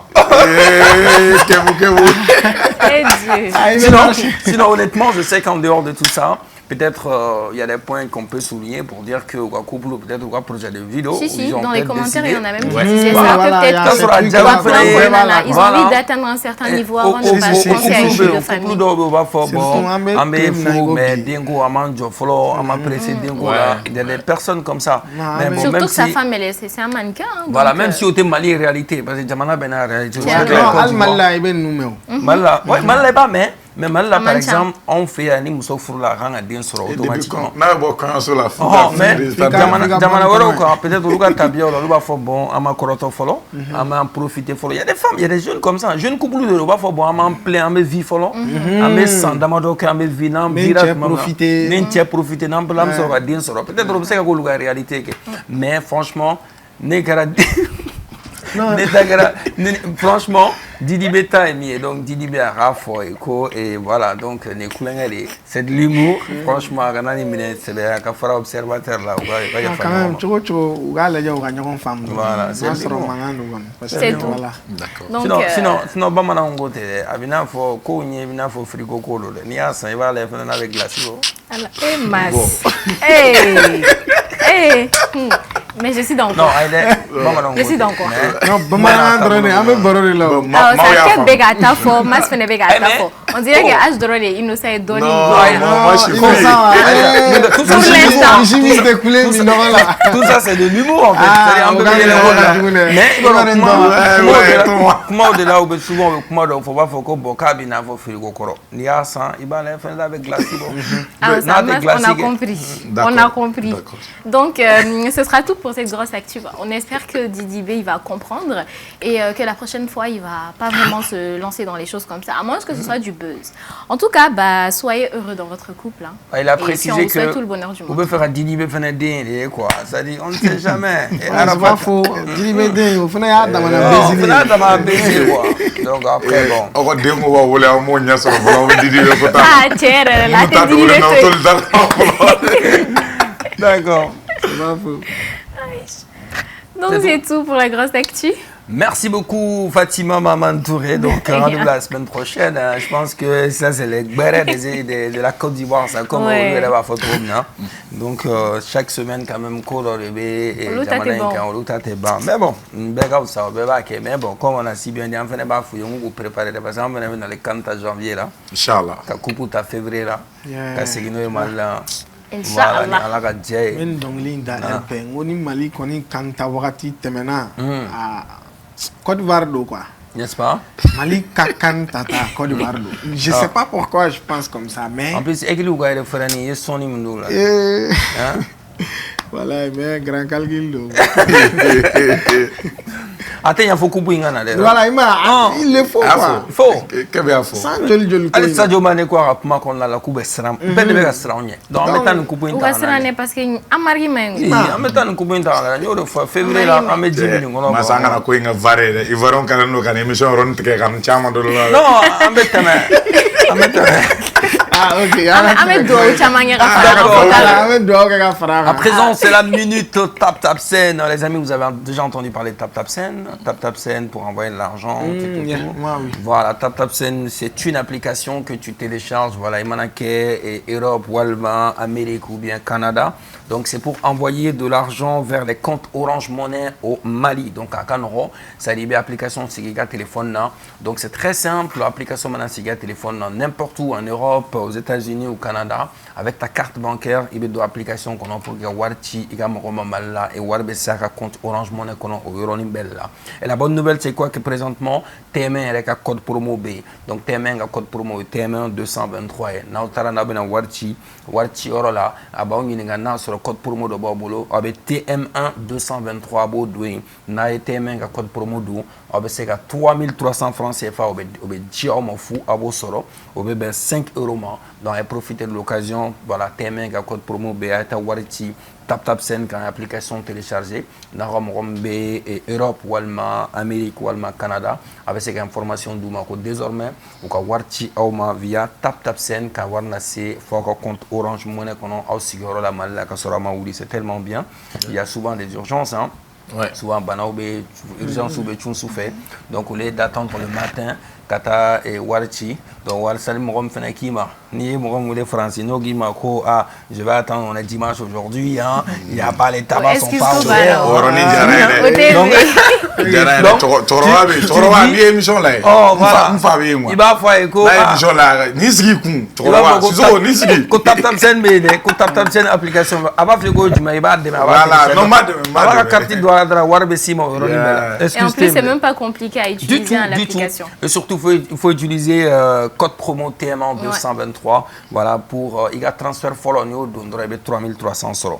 A: Sinon, honnêtement, je sais qu'en dehors de tout ça, peut-être il y a des points qu'on peut souligner pour dire que couple ou peut-être un projet de vidéo.
B: Si, dans les commentaires, il y en a même qui disaient ça. Peut-être ils ont envie d'atteindre un certain niveau avant de passer à une vie de famille.
A: Il y a des personnes comme ça.
B: Surtout que sa femme, c'est un mannequin.
A: Voilà, même si on était Mali réalité, parce que Jamana Ben a réalité. Malala pas, mais Malala par exemple, on fait un imousso pour la rang à bien sur automatiquement. Mais Jamana Waro, peut-être au Tabia, on va faire bon, à ma coroto follow, à ma profiter follow. Il y a des femmes, il y a des jeunes comme ça, jeunes couple de va faire bon, à ma plein, à me vie follow, à me sans d'amado, à me vie, non, profiter, n'en profiter, n'en blâme sur la bien sur. Peut-être on sait que c'est la réalité. Mais franchement, n'est qu'à Franchement, Didi Beta est mis, donc Didi Beta Rafo et voilà, donc c'est de l'humour. Franchement, c'est un fera observateur là.
C: Quand même, tu
A: voilà, c'est
B: tout.
E: D'accord.
A: Sinon, pas mal en côté. Abina faut cogner, abina faut frigo colo. Ni à ça, il va aller faire avec glace.
B: Mais je suis dans quoi?
A: Non,
B: je suis dans quoi?
C: Non,
B: on dirait que H Drôle est innocent et donné.
E: Non, moi je suis
A: tout ça c'est de l'humour en fait. Mais comment de là où souvent comment donc faut pas faut que boka bina faut frigo koro. Ni à ça, il va aller faire avec glace.
B: On a compris. Donc ce sera tout pour cette grosse actu. On espère que Didi B il va comprendre et que la prochaine fois il va pas vraiment se lancer dans les choses comme ça, à moins que ce soit du buzz. En tout cas, soyez heureux dans votre couple. Hein.
A: Il a précisé que
B: tout le bonheur du monde.
A: On peut faire un Didi B faire quoi. Ça dit on ne sait jamais.
C: C'est pas faux. Didi B on fait
A: un baiser quoi. Donc après bon.
E: On va dire on va voler un mot sur le Didi B.
B: Ah tiens, là t'es Didi B.
A: D'accord.
B: Donc c'est tout pour la grosse actu.
A: Merci beaucoup Fatima Maman Touré. Donc rendez-vous la semaine prochaine. Je pense que ça c'est les bérets de la Côte d'Ivoire, ça comme on veut la photo. Donc chaque semaine quand même cours au bébé et mais bon, mais bon comme on a si bien dit on fait pas fouiller on préparer parce qu'on va dans les 40 janvier là.
E: Inchallah.
A: Ka coupe ta février là. Ka segino mal là.
B: Inch'Allah.
A: Ala ka jay.
C: Men dongli da RP ngoni Mali koni kanta wakati temena à Côte d'Ivoire quoi.
A: N'est-ce pas?
C: Mali kakan tata Côte d'Ivoire. Je sais pas pourquoi je pense comme ça mais
A: en plus églou ga frère ni soni mnou là. Hein?
C: Voilà, mais grand calcul.
A: Attends, il faut couper un an.
C: Voilà, il le faut quoi.
A: Il faut.
E: Qu'est-ce qu'il faut?
C: Sans joli.
A: Allez, Sadio Mané quoi, comment qu'on a la coupe sram. Ben de sram nie. Donc en mettant une coupe
B: in temps. Parce que amari men.
A: En mettant une coupe in temps là, yo de fois février là, en médi million.
E: Ma sanga na ko inga varé. Ils verront quand nous kan émission ron tike kan chama do la.
A: Non, en mettant.
C: Ah ok.
A: À présent, c'est la minute Tap Scène. Les amis, vous avez déjà entendu parler de Tap Scène. Tap Scène pour envoyer de l'argent. Voilà, Tap Scène, c'est une application que tu télécharges. Voilà, Imanake et Europe, Walma, Amérique ou bien Canada. Donc c'est pour envoyer de l'argent vers les comptes Orange Money au Mali. Donc à Canoro, ça libère l'application Sigiga téléphone. Donc c'est très simple, l'application maintenant Sigiga téléphone n'importe où en Europe, aux États-Unis ou au Canada, avec ta carte bancaire, il y a deux applications qu'on a pour Warchi, Igamoromamala et Warbessaka compte Orange Money qu'on a au Euronimbella. Et la bonne nouvelle c'est quoi que présentement, TM1 avec un code promo B. Donc TM1 a code promo TM1 223. Nautara Nabena Warchi Orola, Abaunga sur le code promo de Bobolo, avec TM1 223 Baudouin, Nae TM1 a code promo d'où, avec 3300 francs CFA, avec Diom fou, Abo Soro, avec 5 euros. Donc, profitez de l'occasion, voilà, TM1 a code promo B, Aeta Wariti, Tap Scène quand l'application téléchargée, Narom Rombe et Europe, Walma, Amérique, Walma, Canada, avec ces informations d'où désormais, ou ka Warti Auma via Tap Scène, quand Warna c'est faut qu'on compte Orange Money qu'on a aussi la malade, c'est tellement bien. Il y a souvent des urgences, hein.
E: Ouais.
A: Souvent, urgence ou souffert. Donc, au lieu d'attendre le matin, Kata et Warchi, donc Warsal Morom Fenakima, ni Morom ou les Français, no Gima, je vais attendre, on est dimanche aujourd'hui, hein, il n'y a pas les tabacs, sont pas ouverts.
E: Donc, oh, voilà.
A: Il va faire écho. Application.
B: Et en plus, c'est même pas compliqué à utiliser l'application.
A: Et surtout, il faut utiliser code promo TM1 223. Voilà, pour il y a transfert follow donc 3300 euros.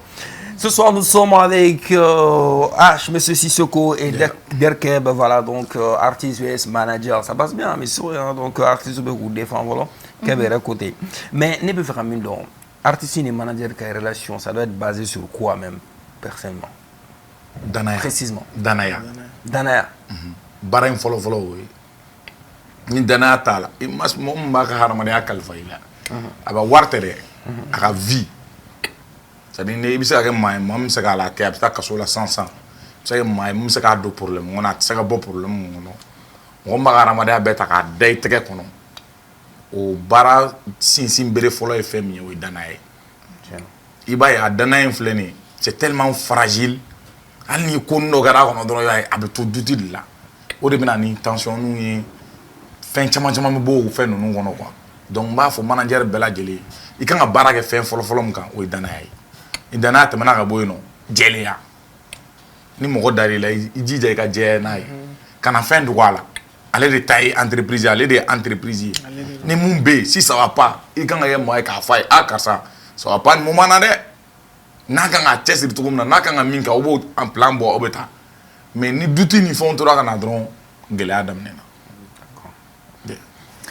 A: Ce soir, nous sommes avec H, M. Sissoko et Derkeb, voilà, donc artiste US manager. Ça passe bien, mais sourire, donc artiste beaucoup défend, voilà, Kébé à côté. Mais ne peut faire un million. Artiste et manager qui a une relation, ça doit être basé sur quoi même, personnellement?
E: Danaya.
A: Précisément.
E: Danaya.
A: Danaya.
E: Bara in folo oui. Ni danaya tala. I mas mo mbaka harmania kalfa ila. Aba warte de. Aka vie. C'est-à-dire ne bisa ka mai mam se ka la ke abta kasola 100. C'est mai mam se ka do problème on a se ka bo problème no. On mbaka harmania beta ka dai teke kono. O bara sinsin bere folo e femi o danaya. Iba ya danaya infleni. C'est tellement fragile. Al ni kono gara kono dro ya abeto duti la. O de bina ni tension nu yi fen chama me bo fen nu ngono kwa. Donc ba fo manager bela jeli. I kan ga bara ke fen folo mka o danaya. I danaya te mana ga boy no jeli ya. Ni mo godari la i jija ka je na yi. Kana fen du wala. Aller de taille entreprise, aller de entreprise. Ni mumbe si ça va pas, i kan ga ye mo ka fa akasa. Ça va pas moment na de. Na kan ga test tout comme na kan ga minka obo en plan bo obeta. Mais ni douti ni font trop kana dron gele adam nena.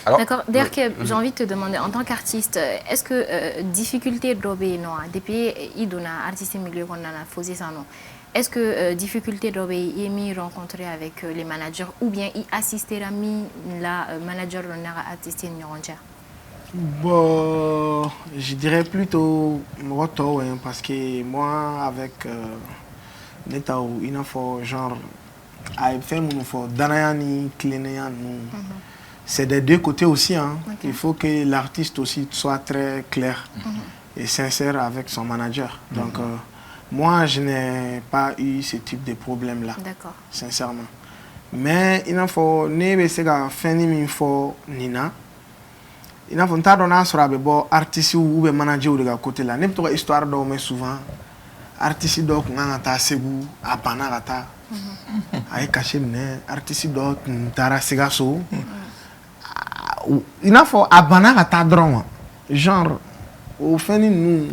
B: D'accord. D'ailleurs, j'ai envie de te demander, en tant qu'artiste, est-ce que difficulté d'obé non, depuis idona artiste milieu qu'on a posé ça non. Est-ce que difficulté d'obé est mis rencontré avec les managers ou bien y assister à mi la manager de l'artiste nigeria?
C: Bon, je dirais plutôt moto hein, parce que moi avec Netao, il faut genre à faire mon faut danayani cleanéani. C'est des deux côtés aussi hein. Okay. Il faut que l'artiste aussi soit très clair et sincère avec son manager. Donc moi je n'ai pas eu ce type de problème là. D'accord. Sincèrement. Mais il faut ne se ga fini min fo nina. Il faut pas donner sur les artistes ou les managers de la côté là. N'importe quelle histoire d'homme souvent artistes donc on a ta sebu à panarata. Aïe caché né artistes donc tara segaso. Il faut à panarata drôme. Genre au fin de nous.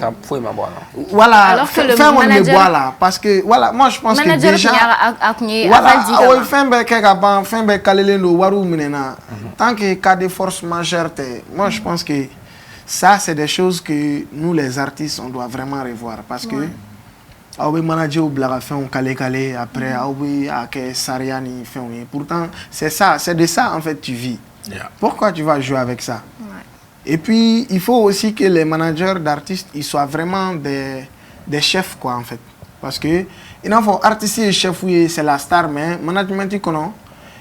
C: Voilà. Alors que le manager boit là parce que voilà moi je pense que déjà voilà au fin be kega fin be kalele no waru minena tant que cas de force majeure moi je pense que ça c'est des choses que nous les artistes on doit vraiment revoir parce que au manager au blaga fait on calé après au à que sariani fait pourtant c'est ça c'est de ça en fait tu vis. Pourquoi tu vas jouer avec ça? Et puis, il faut aussi que les managers d'artistes ils soient vraiment des chefs, quoi, en fait. Parce que, il faut artiste et chef, oui, c'est la star, mais management,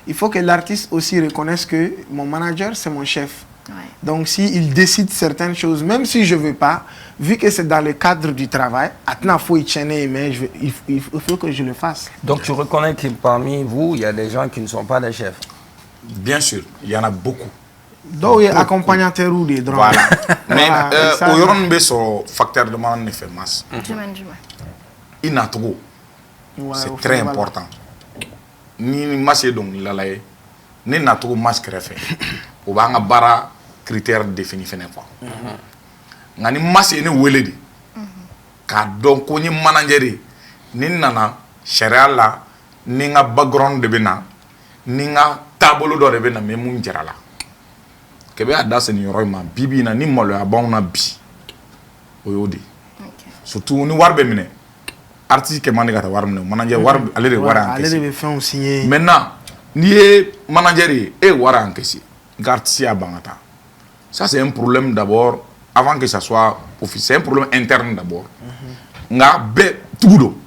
C: il faut que l'artiste aussi reconnaisse que mon manager, c'est mon chef. Ouais. Donc, s'il décide certaines choses, même si je ne veux pas, vu que c'est dans le cadre du travail, il faut que je le fasse.
A: Donc, tu reconnais que parmi vous, il y a des gens qui ne sont pas des chefs?
E: Bien sûr, il y en a beaucoup.
C: Donc, il y a accompagnateur ou des drones.
E: Voilà. Mais aujourd'hui, ce facteur de demande ne fait masse. Il n'a trop. C'est très important. Ni masse donc lalaye, ni n'a trop masse créé. Au bas on bara critères définis fait quoi. Ngani masse ni weledi. Ka donc ko ni manager ni nana sharia la ni nga background de bena ni nga tableau do de bena me mun jarala. Kebe a da seni yoro ma bibi na ni molo ya bon na bi oyodi surtout ni warbe mine artiste ke mani gata warbe manager warbe aller wara
C: encaisser aller faire un signer
E: maintenant ni manager et wara encaisser artiste a bangata ça c'est un problème d'abord avant que ça soit officiel, un problème interne d'abord nga be tugudo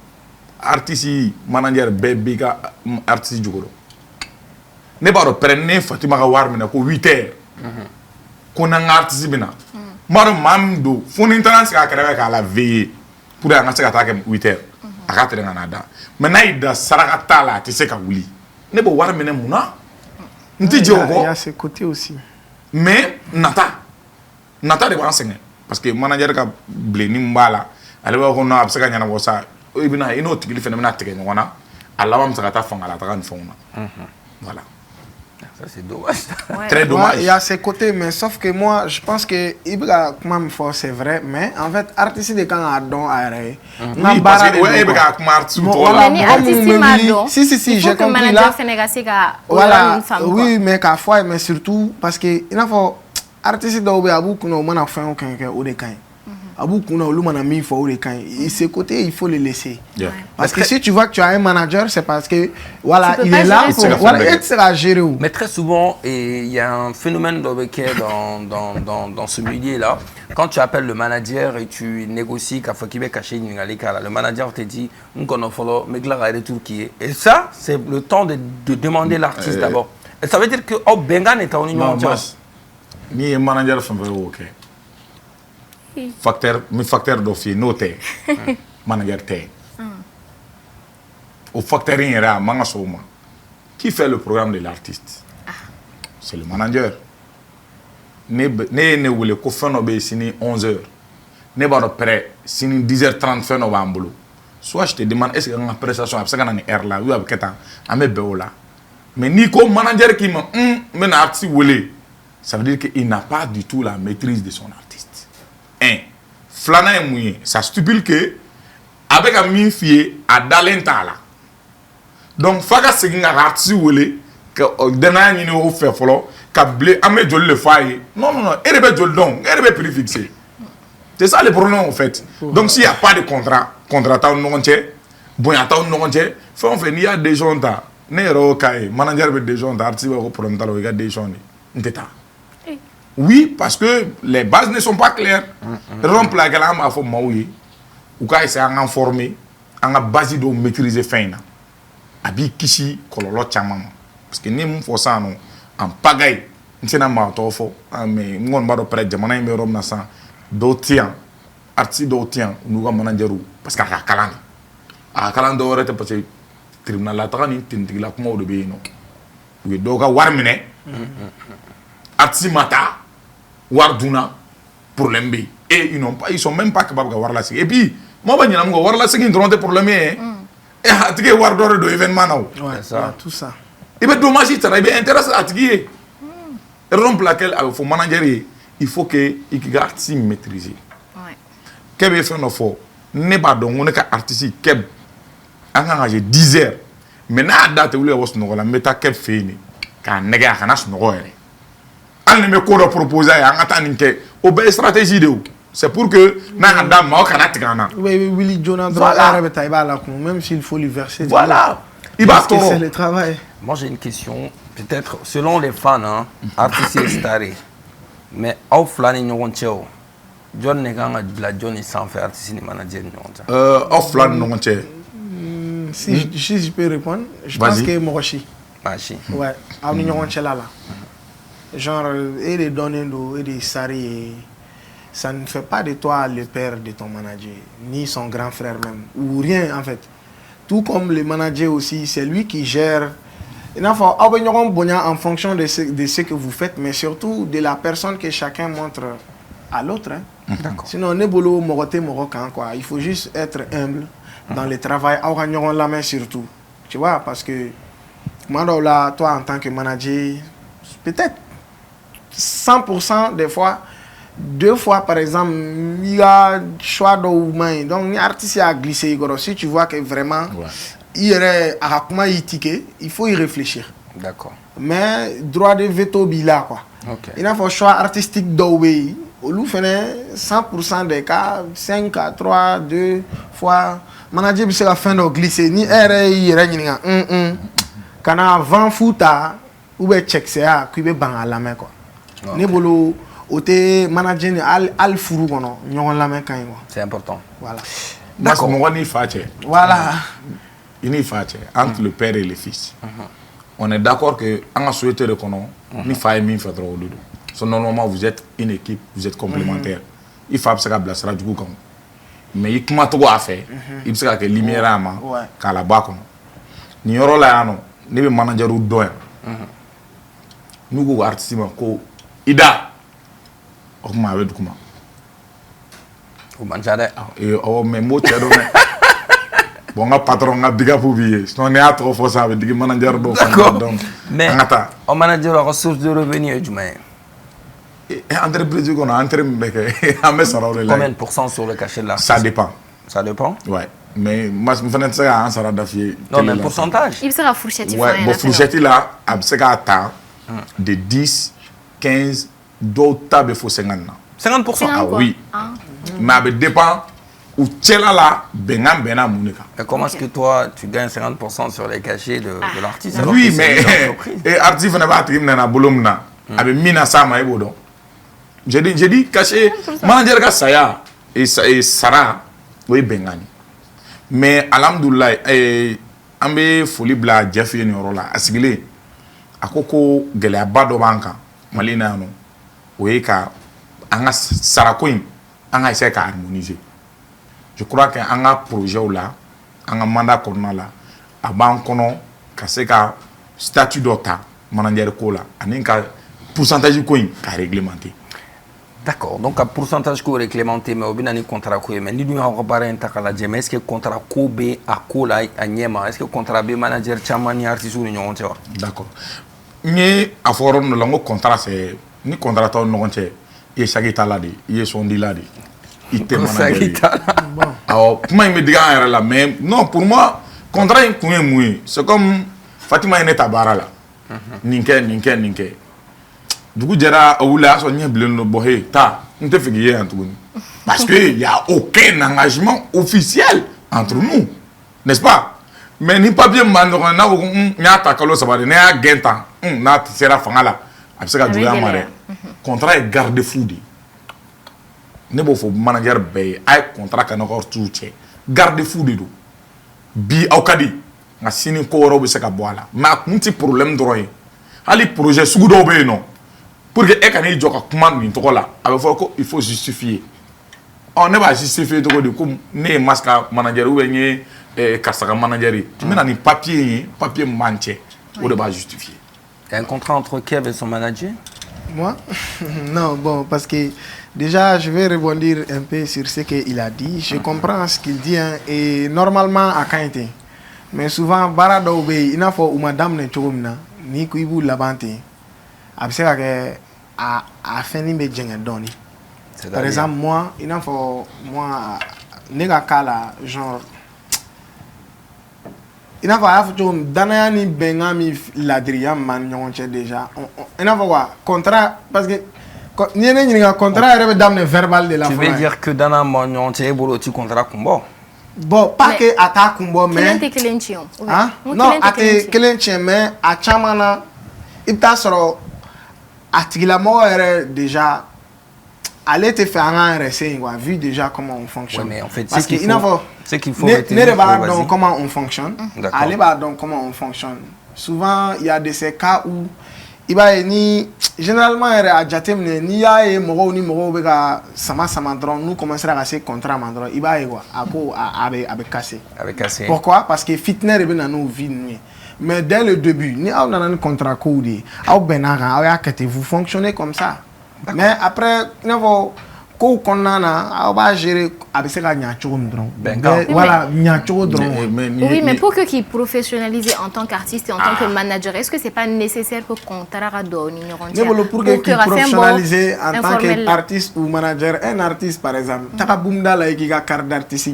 E: artiste manager be biga artiste jugodo ne baro prenne Fatima ka warbe na ko 8h qu'on a un artiste bina maro mamdo foni intérêt ka kéré ka la veiller pour nga se ka ta 8h aka tere nga nada maintenant il da saraka tala ti se ka wuli ne bo war mena muna nti joko
C: il y a ce côté aussi
E: mais nata de enseigner parce que manager ka bleni mbala ale ba ko no absaka nyana bo sa ibina ino tigili phénomène atege ngona ala wa msaka ta fanga la ta kan fona voilà.
A: Ça c'est dommage.
C: Ouais. Très dommage. Il y a ces côtés, mais sauf que moi, je pense que Ibra Kumam Fort, c'est vrai, mais en fait, artiste de quand a don à oui,
E: parce que ouais, Ibra Kumar tout
C: si, j'ai compris là. Voilà, oui, mais qu'à fois, mais surtout parce que il faut artiste d'Obe Abou qu'on a fait aucun au décain. Et ce côté, il faut le laisser.
E: Yeah.
C: Parce que si tu vois que tu as un manager, c'est parce que voilà, il est là pour gérer.
A: Mais très souvent, il y a un phénomène dans ce milieu-là. Quand tu appelles le manager et tu négocies, le manager te dit et ça, c'est le temps de demander l'artiste d'abord. Et ça veut dire que Bengan est en union.
E: Ni manager fait OK. Facteur d'office noté. Manager té. Au facteur ira manga soma. Qui fait le programme de l'artiste? C'est le manager. Ne voulait ko fin obé sini 11h. Ne ba prêt sini 10h30 fin novembre. Soit je te demande est-ce que la prestation a ça une heure là ou avec ta amé beola. Mais ni ko manager qui me na artiste voulait. Ça veut dire qu'il n'a pas du tout la maîtrise de son artiste. Flana est mouillé. Ça stipule que, avec un mi-fier, à Dalenta là. Donc, Faga c'est un artiste que d'un an, il fait follow, qu'ablé, amé jol le faille. Non, il est jol donc, il est préfixé. C'est ça le problème en fait. Donc, s'il n'y a pas de contrat non entier, bon, il y a non entier, il y a des gens là. N'est-ce pas manager avec des gens, artiste avec problème, il y a des gens. Oui, parce que les bases ne sont pas claires. Rompre la gamme à fond maoué. Ou quand c'est en formé, en base de maîtriser fin. Abi kishi kololo chamam. Parce que ni mon ça non en pagaille. Ni na ma tofo. Mais mon baro près de mana me rom na sa dotian. Artiste dotian nous ga manageru parce qu'à kalan. A kalan do rete parce que tribunal la tani tindigla kuma o de be no. Oui doga warmine. Artiste mata Warduna pour l'MB. Et ils sont même pas capables de voir la série. Et puis, moi, je vais voir la série, ils ont des problèmes. Et tu vas voir d'autres événements.
C: Ouais, ça. Tout ça.
E: Et bien, dommage, il est intéressant à te rompre laquelle, il faut manager, il faut que l'artiste maîtrise. Qu'est-ce que fait nos n'est pas donc on est artiste qui a engagé 10 heures. Mais na date où les choses ne la mettent qu'elle fait quand nègre a canas ne roere. On me quoi proposer en attendant que au belle stratégie de c'est pour que na dame ma canat gana.
C: Oui Willy Jonah droit même s'il faut lui verser.
E: Voilà. Il va
C: c'est le travail.
A: Moi j'ai une question peut-être selon les fans hein artistes staré. Mais au flan ni cheo. John Neganga la John sans faire artiste ni manager ni
E: offline non tché.
C: Si je peux répondre, je pense que Moroshi.
A: Machi.
C: Ouais, à l'union là. Genre, et les données et les sari, ça ne fait pas de toi le père de ton manager, ni son grand frère même, ou rien en fait. Tout comme le manager aussi, c'est lui qui gère. Il faut en fonction de ce que vous faites, mais surtout de la personne que chacun montre à l'autre. Hein. Sinon, on est boulot morocan quoi. Il faut juste être humble dans le travail, en la main surtout. Tu vois, parce que moi, toi en tant que manager, peut-être 100% des fois, 2 fois par exemple, il y a choix de main. Donc, l'artiste a glissé. Si tu vois que vraiment, il y aurait à comment il ticket, il faut y réfléchir.
A: D'accord.
C: Mais droit de veto bila quoi. Il a un choix artistique d'Oway. Au loup fait 100% des cas, 5 à 3, 2 fois. Manager bi se la fin de glisser ni RI renina kana 20 fouta ou be check ça qui be ban à la main quoi. Ne bolo oté manager ni al furu kono ñon la main kan quoi.
A: C'est important.
C: Voilà.
E: D'accord. Moi ni fache.
C: Voilà.
E: Il y fache entre le père et le fils. On est d'accord que en souhaité de kono ni faille mi fait trop dodo. So normalement vous êtes une équipe, vous êtes complémentaires. Il faut ça blasera du coup comme mais il comment tout à faire il sera que lumière ama kala bako ni yoro la ano ne be manager u doya nugo artiste ko ida o ma we dukuma
A: o manjade
E: e o me mo chedo me bon nga patron nga biga pour billet sinon ne a trop fort ça veut dire manager do donc
A: mais o manager a source de revenus du mais entreprise qu'on a entre combien de pourcents sur le cachet de l'artiste?
E: Ça dépend.
A: Ça dépend?
E: Ouais. Mais moi, je me fais ça en Sarah d'affier.
A: Non, mais pourcentage.
B: Il sera fourchette.
E: Ouais, bon, fourchette là, c'est qu'à temps de 10, 15, d'autres tables, il faut 50.
A: 50%?
E: Ah oui. mais ça dépend où tu es là,
A: comment est-ce que toi, tu gagnes 50% sur les cachets de l'artiste?
E: Oui, mais l'artiste n'a pas été dans Bolomna. Avec Mina Sama et Bodon. J'ai dit caché, manager ka saya et Sarah, oui, Bengani. Mais alhamdoulilah, ambe foli bla Jeff Yorola, asigile, akoko gele bado banka, malina no, oui, ka anga Sarakoin, anga essaie ka harmoniser. Je crois que anga projet là, anga mandat corona là, a bankono, ka se ka statut d'ota, manager ko là, aninka pourcentage coin ka réglementé.
A: D'accord, donc un pourcentage ko réglementé, mais au bien un contrat ko, mais ni nous on repart un takala mais est-ce que contrat ko be à ko là à Niema, est-ce que contrat be manager chamani artiste ou non tu vois?
E: D'accord. Ni à forum le langue contrat c'est ni contrat ton non tu et sagita là dit, il son dit là dit. Il te manager. Alors, comment il me dit là mais non pour moi contrat est coin moué, c'est comme Fatima est tabara là. Ninke. Du coup, jara oula so nye bilen no bohe ta nte figiye entre nous parce que il y a aucun engagement officiel entre nous, n'est-ce pas? Mais ni papier mando na wo nya ta kalo sabade na genta na sera fangala abseka duya mare contrat est garde-fou di ne bo fo manager be ay contrat kana ko tuche garde-fou di do bi awkadi na sini ko woro be seka boala ma kunti problème droit ali projet sugu do be non pour que et joka commande ni tokola avec faut il faut justifier on ne va justifier to de comme né masque manager ou bien kasaka manager tu mets dans papier manché ou de va justifier.
A: Il y a un contrat entre Kev et son manager?
C: Moi non, bon, parce que déjà je vais rebondir un peu sur ce qu'il a dit. Je comprends ce qu'il dit hein, et normalement à Kainte, mais souvent barado be il faut ou madame ne chogomna ni kuibu labante abseka que a fini me djenga doni. Par exemple moi il faut moi nega kala genre il faut dana ni bengami ladria man nyonche déjà il faut quoi contrat parce que ni ni contrat rebe damne verbal de la
A: tu veux dire que dana man nyonche bolo ti contrat kumbo?
C: Bon, pas mais, que attaque kumbo mais
B: hein?
C: Non, ate kelenchien mais a chamana il t'a soro atigila mo déjà aller te faire un RSC quoi, vu déjà comment on fonctionne.
A: Ouais, mais en fait
C: parce qu'il faut
A: c'est qu'il faut
C: ne donc comment on fonctionne. Allez bah donc comment on fonctionne. Souvent il y a de ces cas où il va ni généralement à jatem ni ya e moro ni moro be ka sama drone nous commencer à casser contrat mandron il va quoi avec casser. Pourquoi? Parce que fitness est dans nos vies nuit. Mais dès le début, ni a un contrat codé, vous fonctionnez comme ça. Mais après, on va gérer avec ce voilà,
B: oui, mais pour que qui professionnalise en tant qu'artiste et en tant que manager, est-ce que c'est pas nécessaire pour qu'on
C: pour que professionnaliser en tant qu'artiste ou manager, un artiste par exemple, carte d'artiste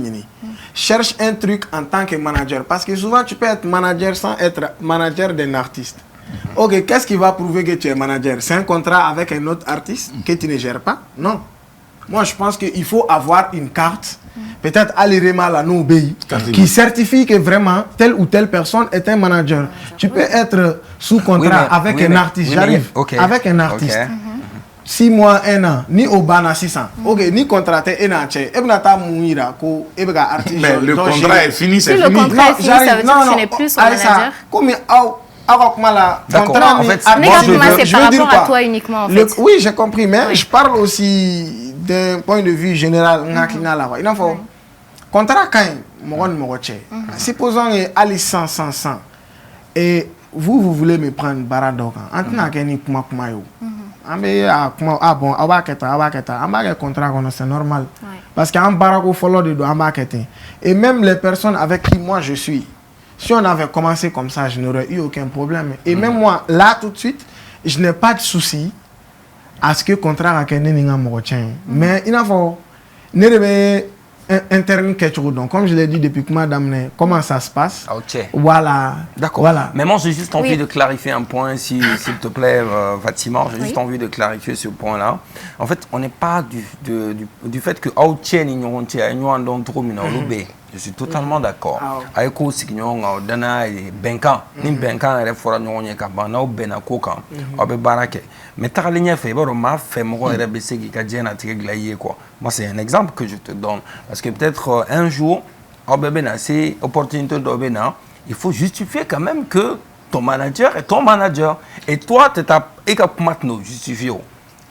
C: cherche un truc en tant que manager parce que souvent tu peux être manager sans être manager d'un artiste. Ok, qu'est-ce qui va prouver que tu es manager? C'est un contrat avec un autre artiste que tu ne gères pas? Non. Moi, je pense qu'il faut avoir une carte, peut-être à l'IREMA, qui certifie que vraiment telle ou telle personne est un manager. Tu peux être sous contrat avec un artiste. J'arrive. Avec un artiste. 6 mois, 1 an, ni au bana 600. Ok, ni contraté un an. Mais
E: le contrat est fini, c'est
B: fini. Si le contrat est fini, ça veut dire que tu n'es plus son manager.
C: D'accord,
B: en fait, c'est par rapport à toi uniquement. En fait.
C: Oui, j'ai compris, mais je parle aussi d'un point de vue général. Il faut contrat quand supposons aller 100 et vous voulez me prendre baradoka. C'est normal. Parce qu'en barako follow de et même les personnes avec qui moi je suis, si on avait commencé comme ça, je n'aurais eu aucun problème. Et même moi, là tout de suite, je n'ai pas de souci à ce que le contrat a été mais il faut interne donc comme je l'ai dit depuis que madame comment ça se passe.
A: Ok.
C: Voilà.
A: D'accord.
C: Voilà.
A: Mais moi j'ai juste envie de clarifier un point s'il te plaît Fatima, j'ai juste envie de clarifier ce point-là. En fait, on n'est pas du fait que je suis totalement d'accord. Avec aussi que dana benkan ni benkan re fora nyonye ka bana bena kokan obe barake. Mais taralinya fait baro ma fait mo re besegi ka jena tiglaye quoi. Moi c'est un exemple que je te donne parce que peut-être un jour obena c'est opportunité d'obena, il faut justifier quand même que ton manager est ton manager et toi tu t'as maintenant justifié.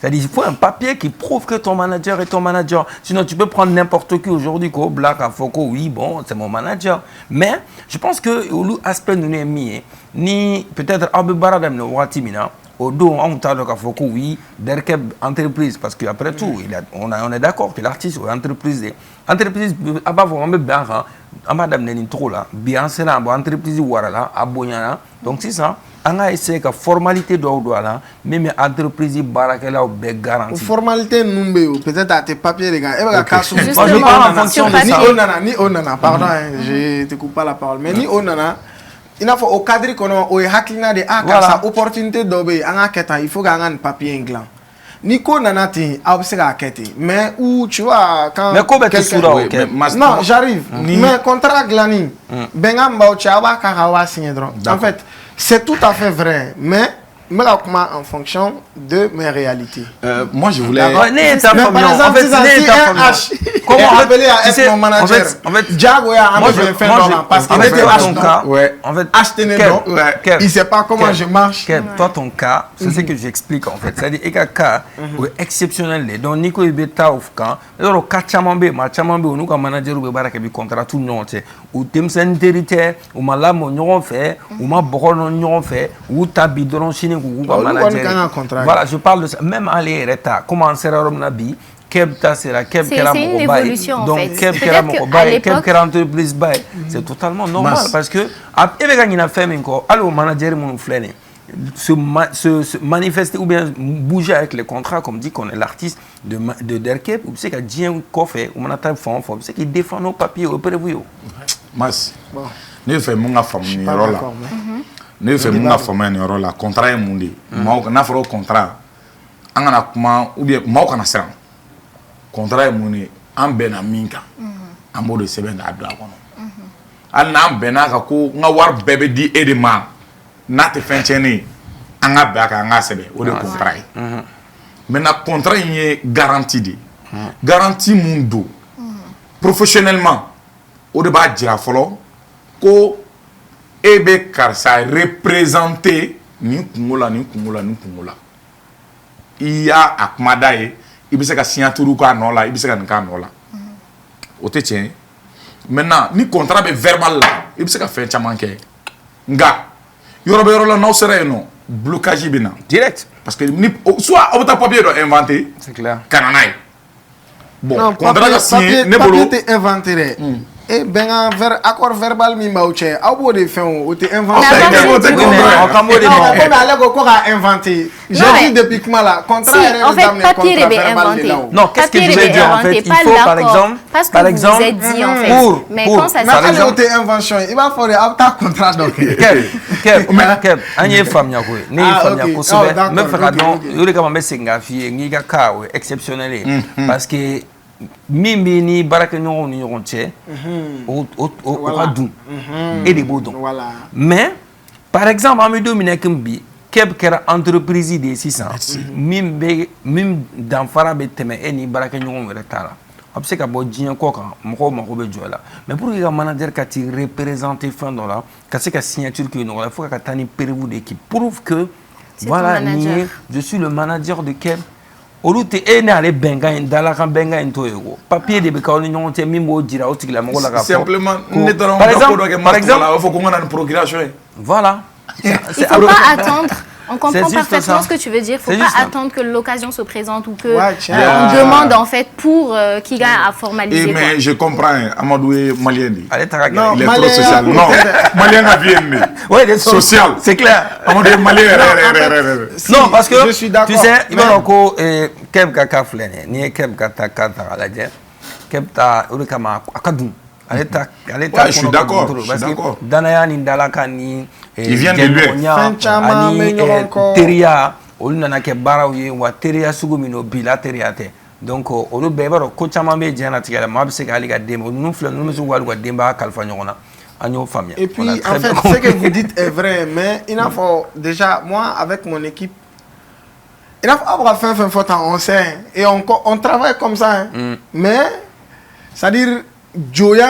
A: C'est-à-dire qu'il faut un papier qui prouve que ton manager est ton manager. Sinon, tu peux prendre n'importe qui aujourd'hui, Black, Afoko, oui, bon, c'est mon manager. Mais je pense que l'aspect de nous ni peut-être Abu Baradam no Watimina, au dos, on t'a dit Afoko, oui, derrière entreprise, parce qu'après tout, on est d'accord que l'artiste est entreprise. Entreprise, avant, on madame n'est trop là, bien c'est là, entreprise, voilà, abonnana. Donc, c'est ça. On a essayé que formalité là, même entreprise barakela ou garantie.
C: Formalité numbe peut-être à tes papiers les gars.
A: Moi je parle en fonction de ça.
C: Ni onana, pardon, je te coupe pas la parole, mais ni onana. Il faut au cadre qu'on a au haklina de sa opportunité d'obé en enquête, il faut gagner un papier inglant. Nico nanati a observé à quête, mais où tu vois quand non, j'arrive. Mais contrat glani, bengam bauchaba karawa signé. En fait, c'est tout à fait vrai, mais en fonction de mes réalités.
E: Moi, je voulais.
C: Par exemple, comment appeler à être mon manager? En fait, Diago a parce que acheter il ne sait pas comment je marche.
A: Toi, ton cas, c'est ce que j'explique en fait. C'est-à-dire qu'il y a un cas exceptionnel. Donc, Nico Ibeta ou Fkan, alors, Kachamambe, Machamambe, ou nous, comme manager, ou Barack, et contrat tout le monde, ou Timsen Territoire, ou Malam, on fait, ou ma Boron, on fait, ou Tabidron, Chine. Voilà, je parle de ça. Même à l'État, comment sera Romnabi, c'est
B: une évolution en fait.
A: C'est totalement normal parce que alors manager se manifester ou bien bouger avec les contrats comme dit qu'on est l'artiste de Derkep ou c'est qu'il y a un coffre ou on a un fonds c'est qu'il défend nos papiers auprès de vous.
E: Mas, nous faisons mon famille là. Ne fait mon affaire ni rôle la contrat est mundi moi on a fait contrat on a comment ou bien moi on a serré contrat est mundi en bena minka en mode semaine à droit al na bena ka ko nga war bébé di edema na te fencheni anga baka anga sebe o de contrat mais na contrat est garantie de garantie mundo professionnellement o de ba dira folo ko ebe karsa représenter ni kungola iya akmada ye ibise ka signature ko anola ibise ka nka anola o te tien maintenant ni contrat be verbal la ibise ka fait chaman ke nga yoro la no sera no blocage bina
A: direct
E: parce que ni soit on ta papier do inventé
A: c'est clair
E: kananai bon
C: non,
E: contrat ka signé ne bolo
C: papier inventé et ben un accord verbal mi mauche a beau de fin ou te inventé inventé j'ai dit depuis que là contrat
B: en fait papier est inventé
A: non qu'est-ce que je veux dire en fait il faut par exemple
B: vous êtes dit en fait mais quand ça
C: c'est invention il va falloir un contrat donc
A: Kev anye famia ko ne famia ko sobe me fera donc yori kama me singa fi ngi ga ka exceptionnel parce que mimi ni baraka ñoo ni ñoo tché au kadou et des bodons mais par exemple en 2000 bi keb kera entreprise de 600 mim dans fara beteme eni baraka ñoo retala obse ka bo dien ko kan mako mako be jola mais pour que manager ka ti représenter fin dans là ka c'est ka signature que non il faut ka tani prévu d'équipe prouve que voilà je suis le manager de Keb. Oluti ene ale benga indala kan benga into ego papier de beka oni nyonte mimo dira otikila mo la ka
E: simplement par exemple il faut qu'on ait une procuration
B: voilà il faut pas attendre. On comprend parfaitement ce que tu veux dire. Il ne faut pas attendre que l'occasion se présente ou que on demande en fait pour qu'il y a à formaliser.
E: Mais je comprends. Amadou est malien.
A: Il est
E: trop social. Non, malien a bien aimé. Oui, social.
A: C'est clair.
E: Amadou est malien.
A: Non, parce que tu sais, il va encore Keb Kaka Flene, ni Keb Kata Kata la kepta o de kama akadun ale ta
E: je suis d'accord
A: danaya ni dalaka ni
E: il vient de lui
A: ani teria olu nana kɛ baaraw ye wa teriya sugu min no bila teriya tɛ donc olu bɛɛ b'a dɔn ko caman bɛ diɲɛ latigɛ la maa bɛ se ka hali ka denba ninnu filɛ ninnu bɛ se k'u ka denbaya kalifa ɲɔgɔn na an y'o faamuya.
C: Et puis en fait ce que vous dites est vrai mais il n'a pas déjà moi avec mon équipe il n'a pas fait un faute on sait et on travaille comme ça hein. Mais c'est-à-dire Joya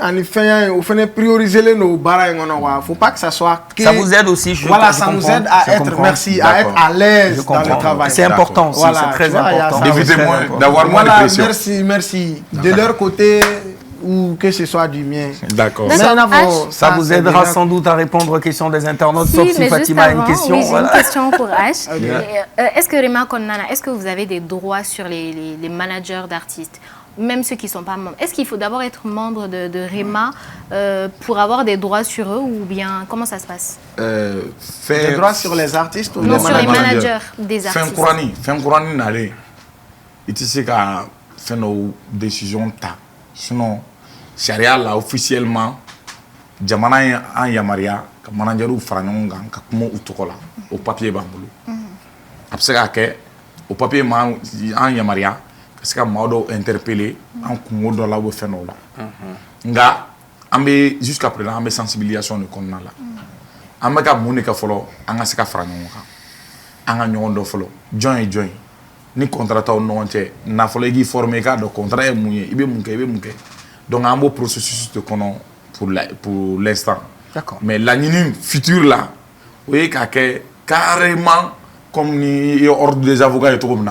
C: en fait on fait prioriser nos barres faut pas que ça soit que...
A: ça vous aide aussi
C: voilà ça nous aide à être à être à l'aise dans le travail.
A: C'est important aussi, voilà, c'est très important
E: d'avoir moins de pression.
C: Merci de leur côté ou que ce soit du mien.
E: D'accord.
A: Ça vous aidera sans doute à répondre aux questions des internautes, sauf si Fatima a une question.
B: Oui, j'ai une question pour H. Est-ce que Rema Konnana, est-ce que vous avez des droits sur les managers d'artistes, même ceux qui ne sont pas membres? Est-ce qu'il faut d'abord être membre de Rema pour avoir des droits sur eux ou bien comment ça se passe?
C: Des droits sur les artistes ou
B: non, sur les managers des artistes?
E: Fin Kourani n'allait. Il était qu'à faire nos décisions ta. Sinon, charia là officiellement, jamana en yamaria, que manageru faranonga, que comment utokola, au papier bambulu. Après au papier en yamaria, parce que maudo interpellé, en kumodo là où fait non là. Nga, ambe jusqu'à présent ambe sensibilisation de konna là. Ambe ka monika folo, anga seka faranonga, anga nyondo folo, join. Ni contrat non tɛ nafolo gi formé ka do contrat est mouillé ibe munke donc un beau processus de kono pour l'instant.
A: D'accord.
E: Mais l'année future là oui ka carrément comme ni ordre des avocats et tout comme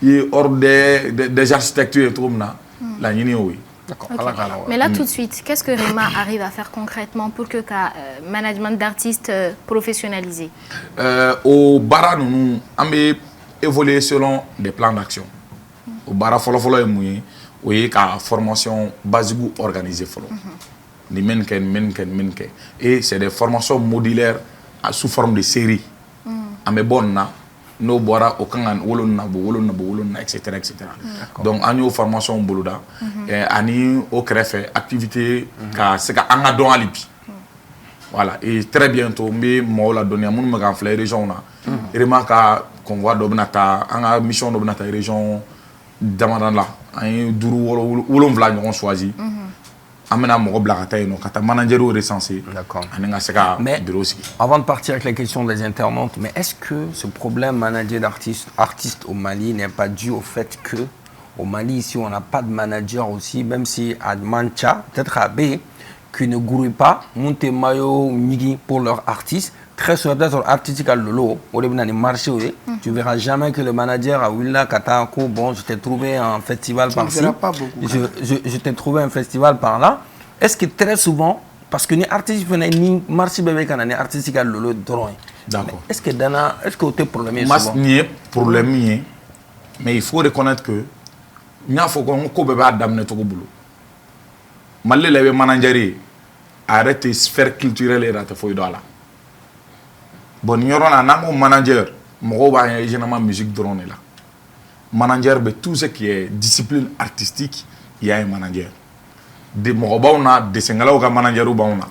E: il ordre des architectures et tout comme l'année oui.
A: D'accord.
B: Okay. Mais là tout de suite, qu'est-ce que Rema arrive à faire concrètement pour que management d'artistes professionnalisé?
E: Au bara nous ambe évoluer selon des plans d'action. Au bara folo est mouillé, oui, la formation basique organisée folo. Ni menken. Et c'est des formations modulaires sous forme de série. Amé bonna, no boira au kangan wolonna, etc. Donc anyo formation boluda, ani au crefé activité ka seka anga don alipi. Voilà, et très bientôt, mais moi la donné à mon me gonfler région là. Vraiment convoi d'obnata, en mission d'obnata région d'Amadanda, un duru ou l'on vla choisi. Amena mon blagata et non, quand manager recensé.
A: D'accord.
E: Mais
A: avant de partir avec la question des internautes, mais est-ce que ce problème manager d'artistes au Mali n'est pas dû au fait que au Mali ici on n'a pas de manager aussi, même si à Mancha, peut-être à B, qui ne grouillent pas, monter maillot migi pour leurs artistes. Très souvent, peut-être artistique à Lolo, au début d'un marché, tu ne verras jamais que le manager a Willa Katako, bon, je t'ai trouvé un festival par-ci. Je t'ai trouvé un festival par-là. Est-ce que très souvent, parce que les artistes ni marché bébé quand les artistes à Lolo drôle.
E: D'accord.
A: Est-ce que Dana, est-ce que tu es problème
E: souvent? Moi, problème, mais il faut reconnaître que il faut qu'on bébé adamne tout boulot. Malgré les managers, arrête les sphères culturelles et rate fouille là. Bon, il y a un manager, je généralement musique drone là. Manager, tout ce qui est discipline artistique, il y a un manager. Des morabauna, des singala ou manager ou bauna.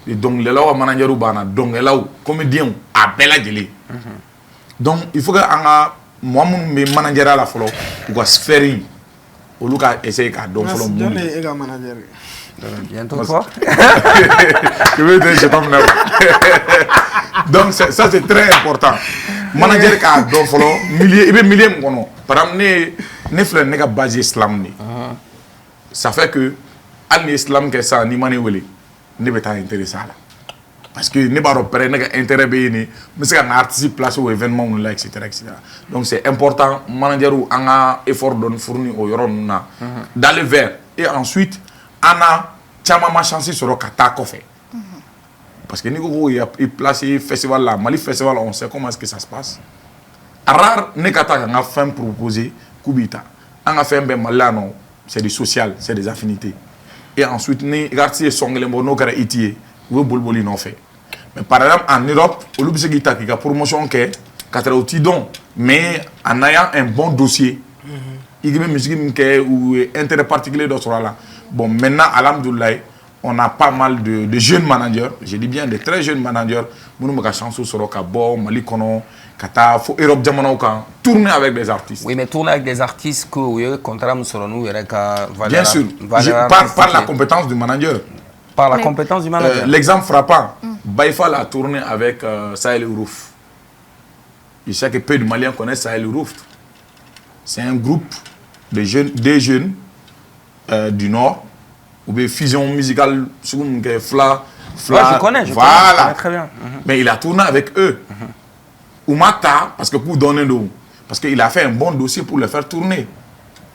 E: Et donc les là manager ou bana, donc les là comédien à bella gelé. Donc il faut que moi mon manager à la follow ou sphère ou Lucas essaye qu'à donc follow mon
C: manager.
A: Bientôt toi.
E: Je veux dire, je t'emmène là. Donc ça c'est très important. Manager ka do follow millier mon par exemple ne fleur ne ka base islam ni. Ça fait que al islam que ça ni mané wele ne beta intéressé là. Parce que ne pas repérer ne intérêt be ni mais c'est un artiste place au événement là etc. Donc c'est important manager ou anga effort don fourni au yoron na d'aller vers et ensuite ana chama ma chance sur le kata kofe. Parce que nous il place festival là, Mali festival on sait comment est-ce que ça se passe. Rare ne kata nga fin proposer kubita. Anga fait ben malano, c'est du social, c'est des affinités. Et ensuite ni quartier songle mono kara itie, ou bolboli non fait. Mais par exemple en Europe, au lubse gita qui a promotion que 4 outils don, mais en ayant un bon dossier. il y a musique ou intérêt particulier dans ce là. Bon, maintenant, alhamdoulilah, on a pas mal de jeunes managers, je dis bien de très jeunes managers, nous avons chance sur le Cabo, Mali Kono, Kata, Europe Diamanoukan, tourner avec des artistes.
A: Oui, mais tourner avec des artistes que oui, contrairement sur nous, il y a
E: bien sûr, par la compétence du manager.
A: Par la compétence du manager.
E: L'exemple frappant, Baïfal a tourné avec Sahel Rouf. Je sais que peu de Maliens connaissent Sahel Rouf. C'est un groupe de jeunes, des jeunes du Nord, ou bien fusion musicale, Fla.
A: Ouais, je connais,
E: voilà.
A: Très bien.
E: Mais il a tourné avec eux. Oumata, parce que pour donner l'eau, parce qu'il a fait un bon dossier pour le faire tourner.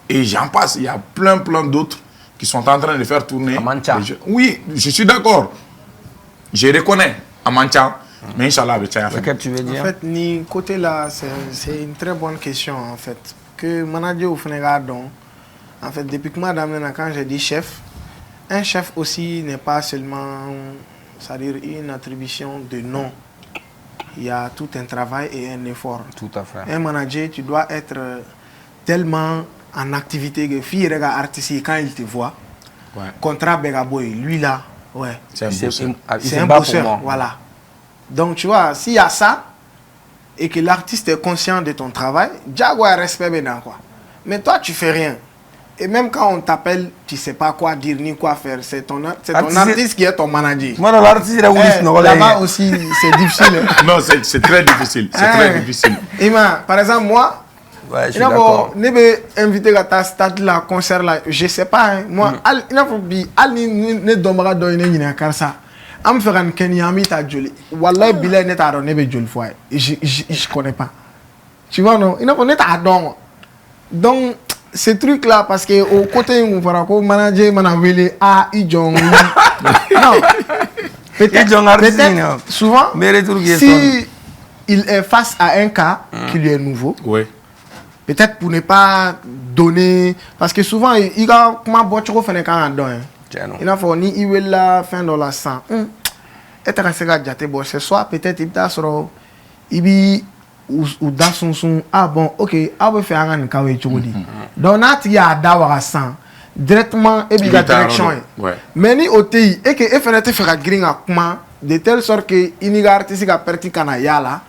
E: Et j'en passe, il y a plein d'autres qui sont en train de faire tourner.
A: Amancha.
E: Oui, je suis d'accord. Je reconnais Amancha, mais Inch'Allah,
A: ce que tu veux dire.
C: En fait, ni côté là, c'est une très bonne question en fait. Que manager au Sénégal, en fait, depuis que madame, quand j'ai dit chef, un chef aussi n'est pas seulement, c'est-à-dire une attribution de nom. Il y a tout un travail et un effort.
A: Tout à fait.
C: Un manager, tu dois être tellement en activité que fille regarde artiste quand il te voit.
E: Ouais.
C: Contrat Begaboy, lui là, ouais.
E: C'est
C: un bosseur. Voilà. Donc tu vois, s'il y a ça et que l'artiste est conscient de ton travail, Jaguar respect bien quoi. Mais toi tu fais rien. Et même quand on t'appelle, tu ne sais pas quoi dire ni quoi faire. C'est ton artiste qui est ton manager.
A: Moi, l'artiste,
C: là-bas aussi, c'est difficile.
E: Non, c'est très difficile. C'est très difficile.
C: Par exemple, moi,
A: ouais, je suis d'accord.
C: Je vais inviter à ta stade là, concert là, je ne sais pas. Hein. Moi, il faut ne dommera donner une car ça. Je vais faire un Kenyami ta joli. Wallah, Bilal n'est pas donné joli fois. Je ne connais pas. Tu vois, non? Il faut pas don. Donc, ces trucs là, parce que au côté où on manager, manavele a idjong. Non. Peut-être souvent, si il est face à un cas qui lui est nouveau,
E: oui.
C: Peut-être pour ne pas donner, parce que souvent il y a comment boire faire quand on donne. Il a fallu ni il la fin dans la sang. Et tu as ce soir peut-être il t'a sur il ou dans son ah bon ok ah on va faire un kawe chodi donc là il y a d'avoir ça directement et bien direction mais ni au TI et que FNT faire green à comment de telle sorte que il artiste a perdu kana yala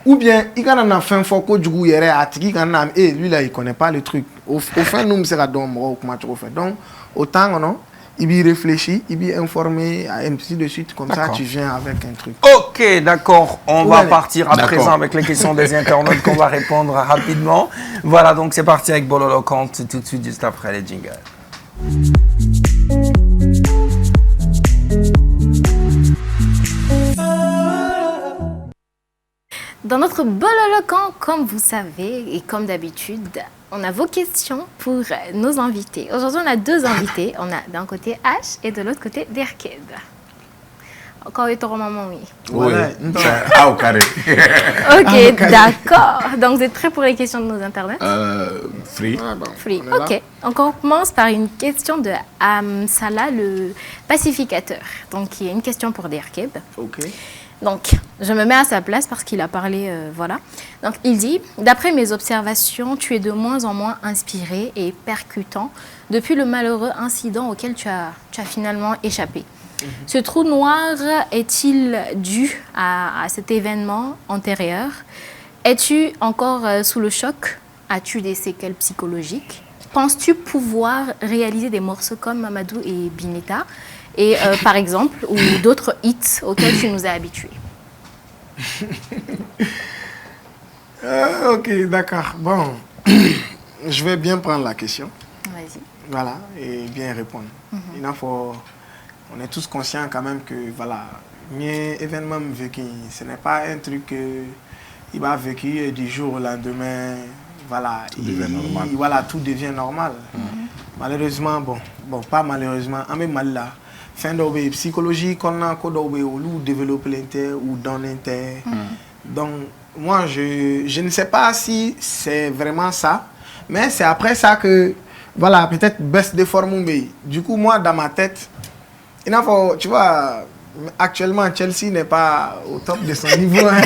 C: ou bien il y a un fin foko du coup il y a atiki kana et lui là il connaît pas le truc au fin nous sera donc comment tu fais donc autant non il y réfléchit, il y informé, ainsi de suite, comme ça tu viens avec un truc.
A: Ok, d'accord. On va partir à présent avec les questions des internautes qu'on va répondre rapidement. Voilà, donc c'est parti avec Bololo Kante tout de suite, juste après les jingles.
B: Dans notre Bololo Kante, comme vous savez et comme d'habitude, on a vos questions pour nos invités. Aujourd'hui, on a deux invités. On a d'un côté H et de l'autre côté Derkeb. Encore une fois, maman, oui.
E: Oui, ah, au carré.
B: Ok, d'accord. Donc, vous êtes prêts pour les questions de nos internautes?
E: Free.
C: Ah, bon,
B: Free, ok. Donc, on commence par une question de Amsala, le pacificateur. Donc, il y a une question pour Derkeb.
C: Ok.
B: Donc, je me mets à sa place parce qu'il a parlé, voilà. Donc, il dit, d'après mes observations, tu es de moins en moins inspiré et percutant depuis le malheureux incident auquel tu as finalement échappé. Ce trou noir est-il dû à cet événement antérieur? Es-tu encore sous le choc? As-tu des séquelles psychologiques? Penses-tu pouvoir réaliser des morceaux comme Mamadou et Bineta? Et par exemple, ou d'autres hits auxquels tu nous as habitués.
C: Ok, d'accord. Bon, je vais bien prendre la question.
B: Vas-y.
C: Voilà, et bien répondre. On est tous conscients quand même que, voilà, l'événement vécu, ce n'est pas un truc qu'il va vécu du jour au lendemain. Voilà,
E: tout devient normal.
C: Voilà, tout devient normal. Malheureusement, bon, pas malheureusement, mais mal là. Fin de psychologie qu'on a ou développer l'inter ou dans l'inter. Donc moi je ne sais pas si c'est vraiment ça, mais c'est après ça que voilà peut-être baisse des formes. Mais du coup moi dans ma tête il faut tu vois Actuellement, Chelsea n'est pas au top de son niveau. Hein.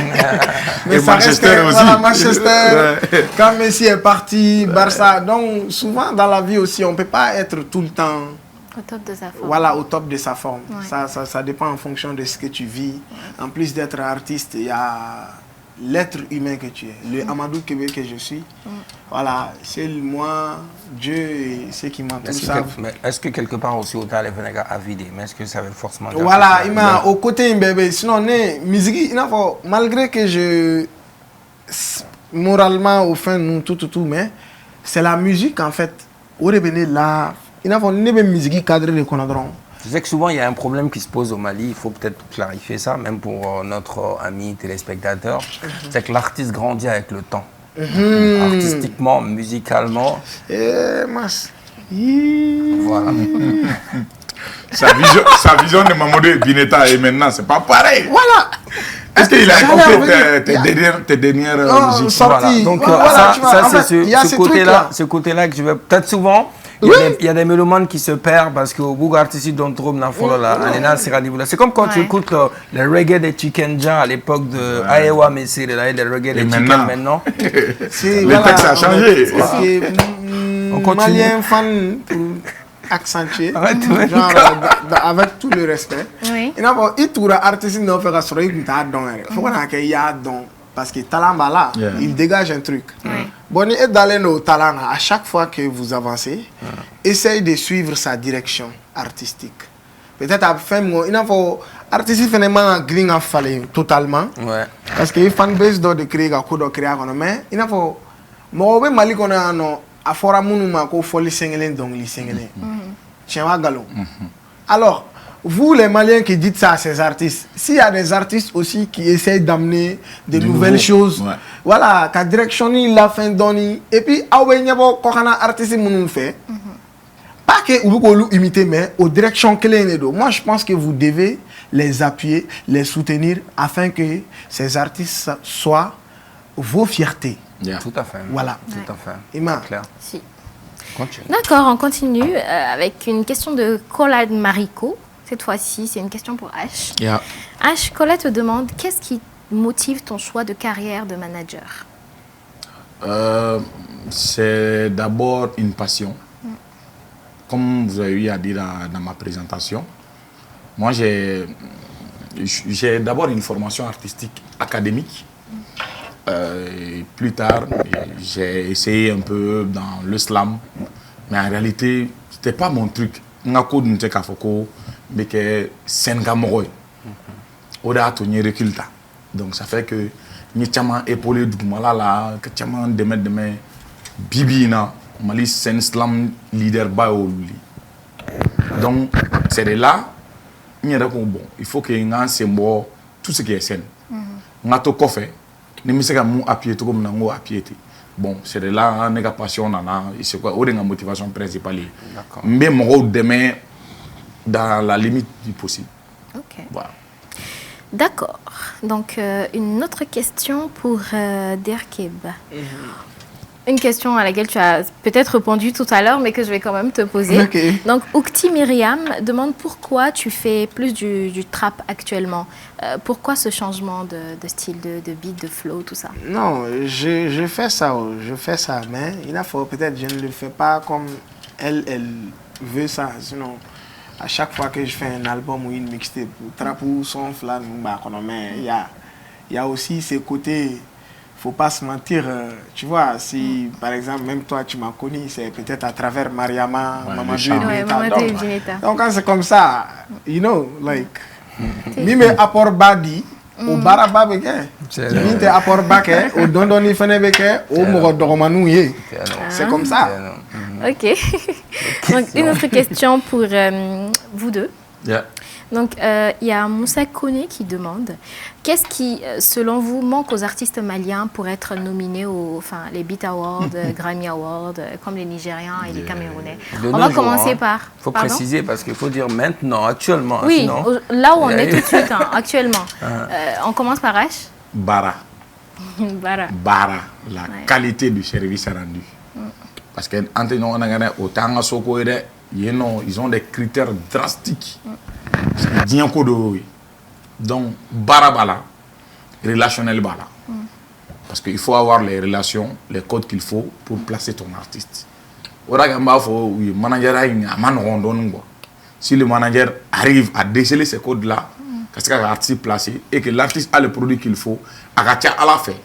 C: Mais
E: et
C: ça
E: Manchester
C: reste,
E: aussi.
C: voilà, Manchester, quand Messi est parti, Barça. Donc, souvent dans la vie aussi, on ne peut pas être tout le temps
B: au top de sa forme.
C: Voilà, au top de sa forme.
B: Ouais.
C: Ça dépend en fonction de ce que tu vis. En plus d'être artiste, il y a l'être humain que tu es. Le Amadou Kébé que je suis. Voilà, c'est moi, Dieu et ceux qui m'entourent savent.
A: Mais est-ce que quelque part aussi au Tali Vénéga a vidé? Mais est-ce que ça veut forcément dire
C: voilà, il m'a au côté bébé. Sinon, musique, malgré que je moralement au fin nous tout, mais c'est la musique en fait. Au revenir là, il faut une musique cadrée de Conadron.
A: Je sais que souvent il y a un problème qui se pose au Mali, il faut peut-être clarifier ça, même pour notre ami téléspectateur. C'est que l'artiste grandit avec le temps. Artistiquement, musicalement. Voilà.
E: Sa vision de Mamadou Bineta et maintenant, c'est pas pareil.
C: Voilà.
E: Est-ce qu'il a écouté tes dernières musiques?
A: Voilà. Donc
C: voilà,
A: ça c'est ce côté-là que je vais peut-être souvent. Il y a des mélomanes qui se perdent parce que au bout artistique dont trop c'est comme quand tu écoutes le reggae de Chikenja à l'époque de Ayewa Messi, le reggae de Chiken maintenant.
E: Le texte a changé.
C: On continue. Malien fan accentué, avec tout le respect.
B: Oui.
C: Il trouve artiste qui fait la soirée qui t'a donné. Il faut qu'il y ait don parce que talent là, il dégage un truc. Bon, et d'aller nos talents à chaque fois que vous avancez, essayez de suivre sa direction artistique. Peut-être à faire il faut artiste finalement green à fallait totalement. Parce que les fanbase de créer un coup de créer mais il faut moi Mali qu'on a non à fora mounuma ko folie singlen donc les singlen. Tiens galon. Alors vous les Maliens qui dites ça à ces artistes, s'il y a des artistes aussi qui essayent d'amener de nouvelles choses, voilà, qu'à direction la fin d'année et puis quand on a artiste moun fait, pas que vous imiter mais aux directions clés. Moi je pense que vous devez les appuyer, les soutenir afin que ces artistes soient vos fiertés.
A: Tout à fait.
C: Voilà.
A: Tout à fait.
C: Ima.
A: Clair.
B: Si.
A: Continue.
B: D'accord, on continue avec une question de Colette Marico. Cette fois-ci, c'est une question pour H. H, Colette te demande, qu'est-ce qui motive ton choix de carrière de manager?
E: C'est d'abord une passion. Comme vous avez eu à dire dans ma présentation, moi j'ai d'abord une formation artistique académique. Et plus tard, j'ai essayé un peu dans le slam, mais en réalité, c'était pas mon truc. Mais que Sengamoroy, Oda Tony Reculta. Donc ça fait que nous sommes épaulés du Malala, que nous sommes demain Bibina, Mali Sen Slam leader Baouli. Donc c'est de là, bon, il faut que nous ayons tout ce qui est scène. Nous avons tout fait. Nous avons appuyé tout comme nous avons appuyé. Bon, c'est de là, nous avons passion, c'est quoi, la motivation principale. Mais moi, demain, dans la limite du possible.
B: Ok.
E: Voilà.
B: D'accord. Donc, une autre question pour Derkeb. Une question à laquelle tu as peut-être répondu tout à l'heure, mais que je vais quand même te poser.
C: Okay.
B: Donc, Oukti Myriam demande pourquoi tu fais plus du trap actuellement. Pourquoi ce changement de style, de beat, de flow, tout ça?
C: Non, je fais ça, mais il faut peut-être je ne le fais pas comme elle veut ça. Sinon, à chaque fois que je fais un album ou une mixtape, trap ou son flan, mais il y a aussi ces côtés. Faut pas se mentir, tu vois, si par exemple même toi tu m'as connu, c'est peut-être à travers Mariama, Mamadou et Bineta. Donc quand c'est comme ça, you know, like, mime apport badi, au baraba beke, mime apport bake, au dondoni fene beke, au morodoromanu ye. C'est comme ça.
B: Ok. Donc une autre question pour vous deux. Donc, il y a Moussa Kone qui demande qu'est-ce qui, selon vous, manque aux artistes maliens pour être nominés aux les Beat Awards, Grammy Awards, comme les Nigérians et les Camerounais? On va commencer par...
A: Il faut préciser parce qu'il faut dire maintenant, actuellement.
B: Oui,
A: sinon...
B: là où on est tout de suite, actuellement. On commence par H.
E: Bara.
B: Bara.
E: La qualité du service rendu. Parce que ils ont des critères drastiques. Donc, barabala, relationnel bala. Parce qu'il faut avoir les relations, les codes qu'il faut pour placer ton artiste. Si le manager arrive à déceler ces codes-là, qu'est-ce que l'artiste placé et que l'artiste a le produit qu'il faut, Akatia à la fait,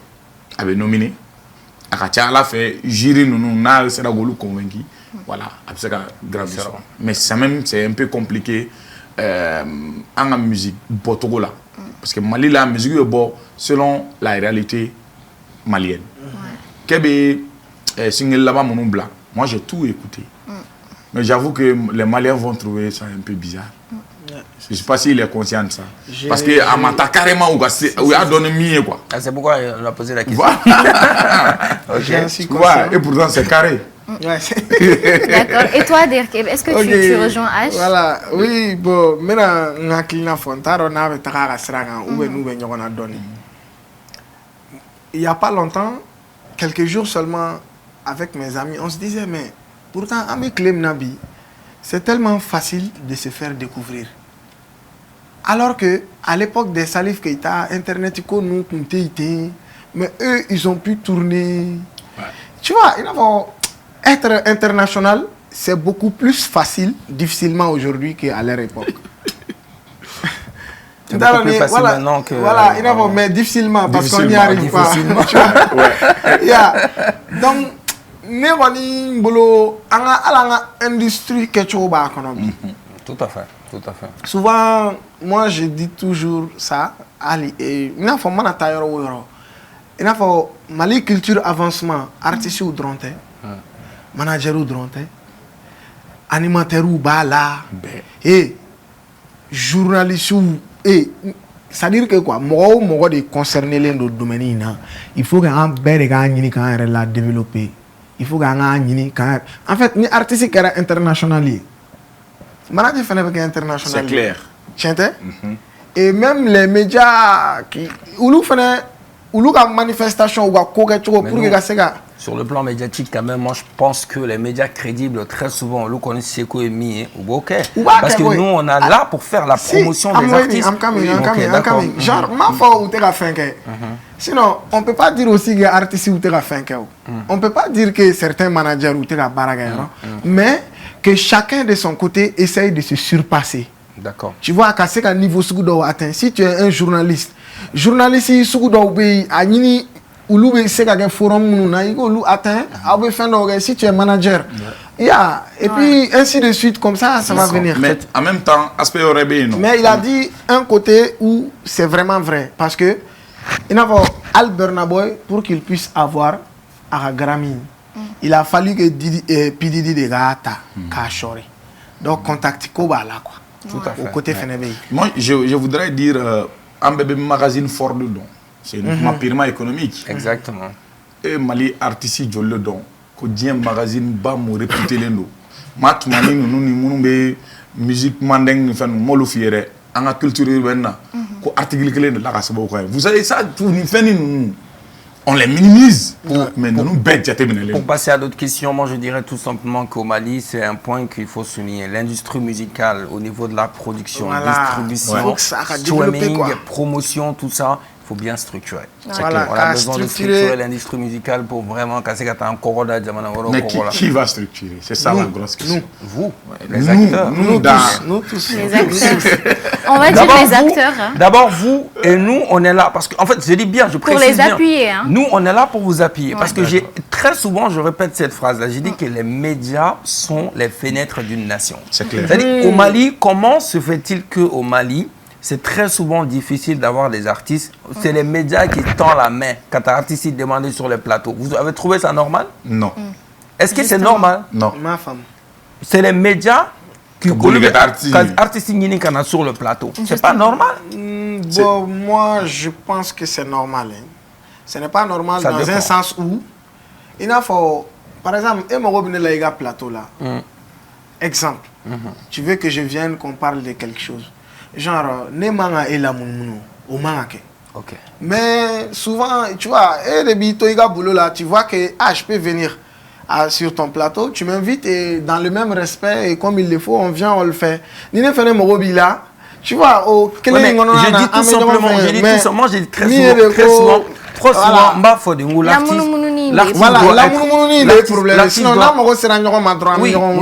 E: avait nominé, Akatia à la fait, jury nous n'a c'est convaincu, voilà, c'est grave. Mais c'est un peu compliqué en musique, Botogo là, parce que Mali la musique est bon selon la réalité malienne. Kébé single là-bas mon blanc, moi j'ai tout écouté. Mais j'avoue que les Maliens vont trouver ça un peu bizarre. Je ne sais pas s'il est conscient de ça. Parce que Amata carrément ou a donné mieux quoi.
A: Ah, c'est pourquoi on a posé la question.
E: Okay. Et pourtant c'est carré.
B: D'accord. Et toi, Dirk, est-ce que tu rejoins H?
C: Voilà, oui, bon, maintenant, on a client Fontaro, on a Takara Sragan, ou nous, on a donné. Il n'y a pas longtemps, quelques jours seulement, avec mes amis, on se disait, mais pourtant, avec Clem Nabi, c'est tellement facile de se faire découvrir. Alors que à l'époque des Salif Keita, Internet, nous, mais eux, ils ont pu tourner. Ouais. Tu vois, être international, c'est beaucoup plus facile, difficilement aujourd'hui qu'à leur époque.
A: C'est beaucoup plus facile maintenant que...
C: Voilà, mais difficilement, parce qu'on n'y arrive pas. Donc, nous avons une industrie qui est économique.
A: Tout à fait, tout à fait.
C: Souvent, moi je dis toujours ça, Ali, et il faut que Mali culture avancement, artiste ou dronte, manager ou dronte, animateur ou bala, et journaliste ou... C'est-à-dire que quoi, moi de concerner les domaines, il faut qu'un bel gars la développer. Il faut qu'un gars en fait, ni artiste qui est international. Manager fait avec international.
E: C'est clair.
C: Et même les médias qui ou la manifestation ou pour que
A: sur le plan médiatique, quand même, moi je pense que les médias crédibles, très souvent, on connaît Seko et Mi ou OK. Parce que nous, on est là pour faire la promotion des artistes.
C: Genre, ma foi, ou t'es fin que. Sinon, on ne peut pas dire aussi que l'artiste ou t'es fin que. On ne peut pas dire que certains managers ou t'es baraga. Mais que chacun de son côté essaye de se surpasser.
A: D'accord.
C: Tu vois, à quel niveau Sougoudou atteint. Si tu es un journaliste, Sougoudou a ni ou c'est un forum ou atteint, si tu es manager. Et puis ainsi de suite, comme ça va venir.
E: Mais en même temps, aspect Orebé, non.
C: Mais il a dit un côté où c'est vraiment vrai. Parce que il a Albert Naboy pour qu'il puisse avoir à Grammy. Il a fallu que Pididi de Gata Kachore. Donc contacte Koba là quoi.
A: Tout à fait.
C: Au côté Fenebe.
E: Moi je voudrais dire un bébé magazine fort de don. C'est un purement économique.
A: Exactement.
E: Et Mali artiste je le don. Que un magazine bas me réputé les noms. Matmani nous musique mandeng nous fait nous molofiere. En la culture urbaine, ko article clé de la race. Vous savez ça, tout nous fait nous. On les minimise. Mais nous bêtes.
A: Pour passer à d'autres questions, moi je dirais tout simplement qu'au Mali, c'est un point qu'il faut souligner. L'industrie musicale au niveau de la production, distribution, streaming, promotion, tout ça. Il faut bien structurer.
C: Voilà,
A: on a besoin de structurer l'industrie musicale pour vraiment casser un Corolla.
E: Mais qui va structurer? C'est ça la grosse question.
A: Vous, les acteurs.
C: Nous tous.
B: Les acteurs. On va dire les acteurs.
A: D'abord, vous et nous, on est là. Parce qu'en fait, je dis bien, je précise bien.
B: Pour les appuyer.
A: Nous, on est là pour vous appuyer. Parce que très souvent, je répète cette phrase-là. J'ai dit que les médias sont les fenêtres d'une nation.
E: C'est clair.
A: C'est-à-dire, au Mali, comment se fait-il qu'au Mali, c'est très souvent difficile d'avoir des artistes. C'est les médias qui tendent la main quand un artiste demande sur les plateaux. Vous avez trouvé ça normal?
E: Non.
A: Est-ce que c'est normal?
E: Non.
C: Ma femme.
A: C'est les médias qui connaissent artistes sur le plateau. C'est pas normal?
C: Bon, moi, je pense que c'est normal. Hein. Ce n'est pas normal ça dans dépend. Un sens où il faut, par exemple, un plateau là. Exemple. Tu veux que je vienne qu'on parle de quelque chose. Genre, Nemanga et la Mounou, au Manake.
A: Ok.
C: Mais souvent, tu vois, les bitoïga boulot là, tu vois que je peux venir sur ton plateau, tu m'invites et dans le même respect et comme il le faut, on vient, on le fait. Nine Fene Morobi là, Tu vois, au
A: je dis tout simplement, moi j'ai trop souvent,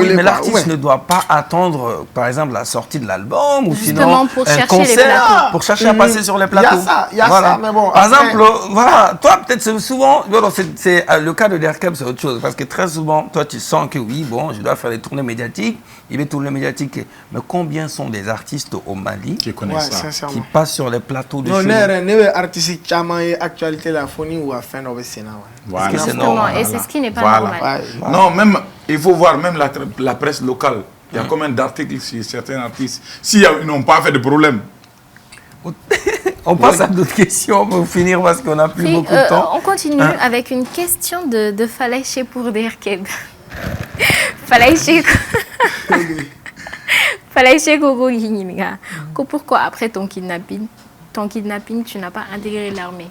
A: mais l'artiste ne doit pas attendre, par exemple, la sortie de l'album ou sinon un concert pour chercher à passer sur les plateaux.
C: Il y a ça, mais bon.
A: Par exemple, voilà, toi peut-être souvent, c'est le cas de Derkeb, c'est autre chose, parce que très souvent, toi tu sens que oui, bon, je dois faire des tournées médiatiques, il va tourner médiatique, mais combien sont des artistes au Mali
E: qui connaissent ça,
A: qui passent sur les plateaux de
C: chez nous? Non, artiste qui a actualité la phonie ou à fin de Sénat.
E: Voilà.
B: C'est normal. Et c'est ce qui n'est pas normal.
E: Non, même, il faut voir même la presse locale. Il y a combien d'articles sur certains artistes. S'ils n'ont pas fait de problème.
A: On passe à d'autres questions pour finir parce qu'on n'a plus beaucoup de temps.
B: On continue avec une question de Falaïché pour Derkeb. Falaïché Gogo Guinimiga. Pourquoi après ton kidnapping, tu n'as pas intégré l'armée?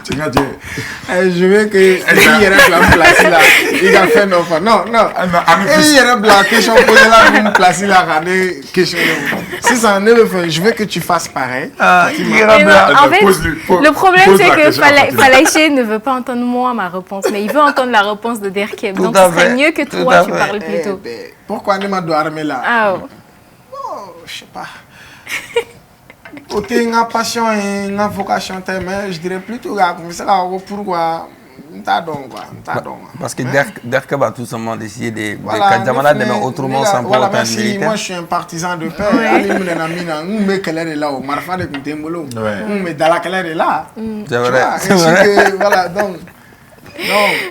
C: Je veux que il reste la place là. Il a fait non. Il reste la question posée là, une place là, question. Si ça en est, je veux que tu fasses pareil.
B: En fait, le problème c'est que Falaïché ne veut pas entendre ma réponse, mais il veut entendre la réponse de Derkeb. Donc ce serait mieux que toi tu parles plus tôt.
C: Pourquoi ne m'a doit armer là? Je sais pas. Côté une passion et une vocation, mais je dirais plutôt pourquoi
A: parce que Derkeb a tout simplement décidé de Kadjamana de mettre autrement sans pour autant militaire.
C: Moi je suis un partisan de paix.
A: C'est vrai.
C: Voilà, donc.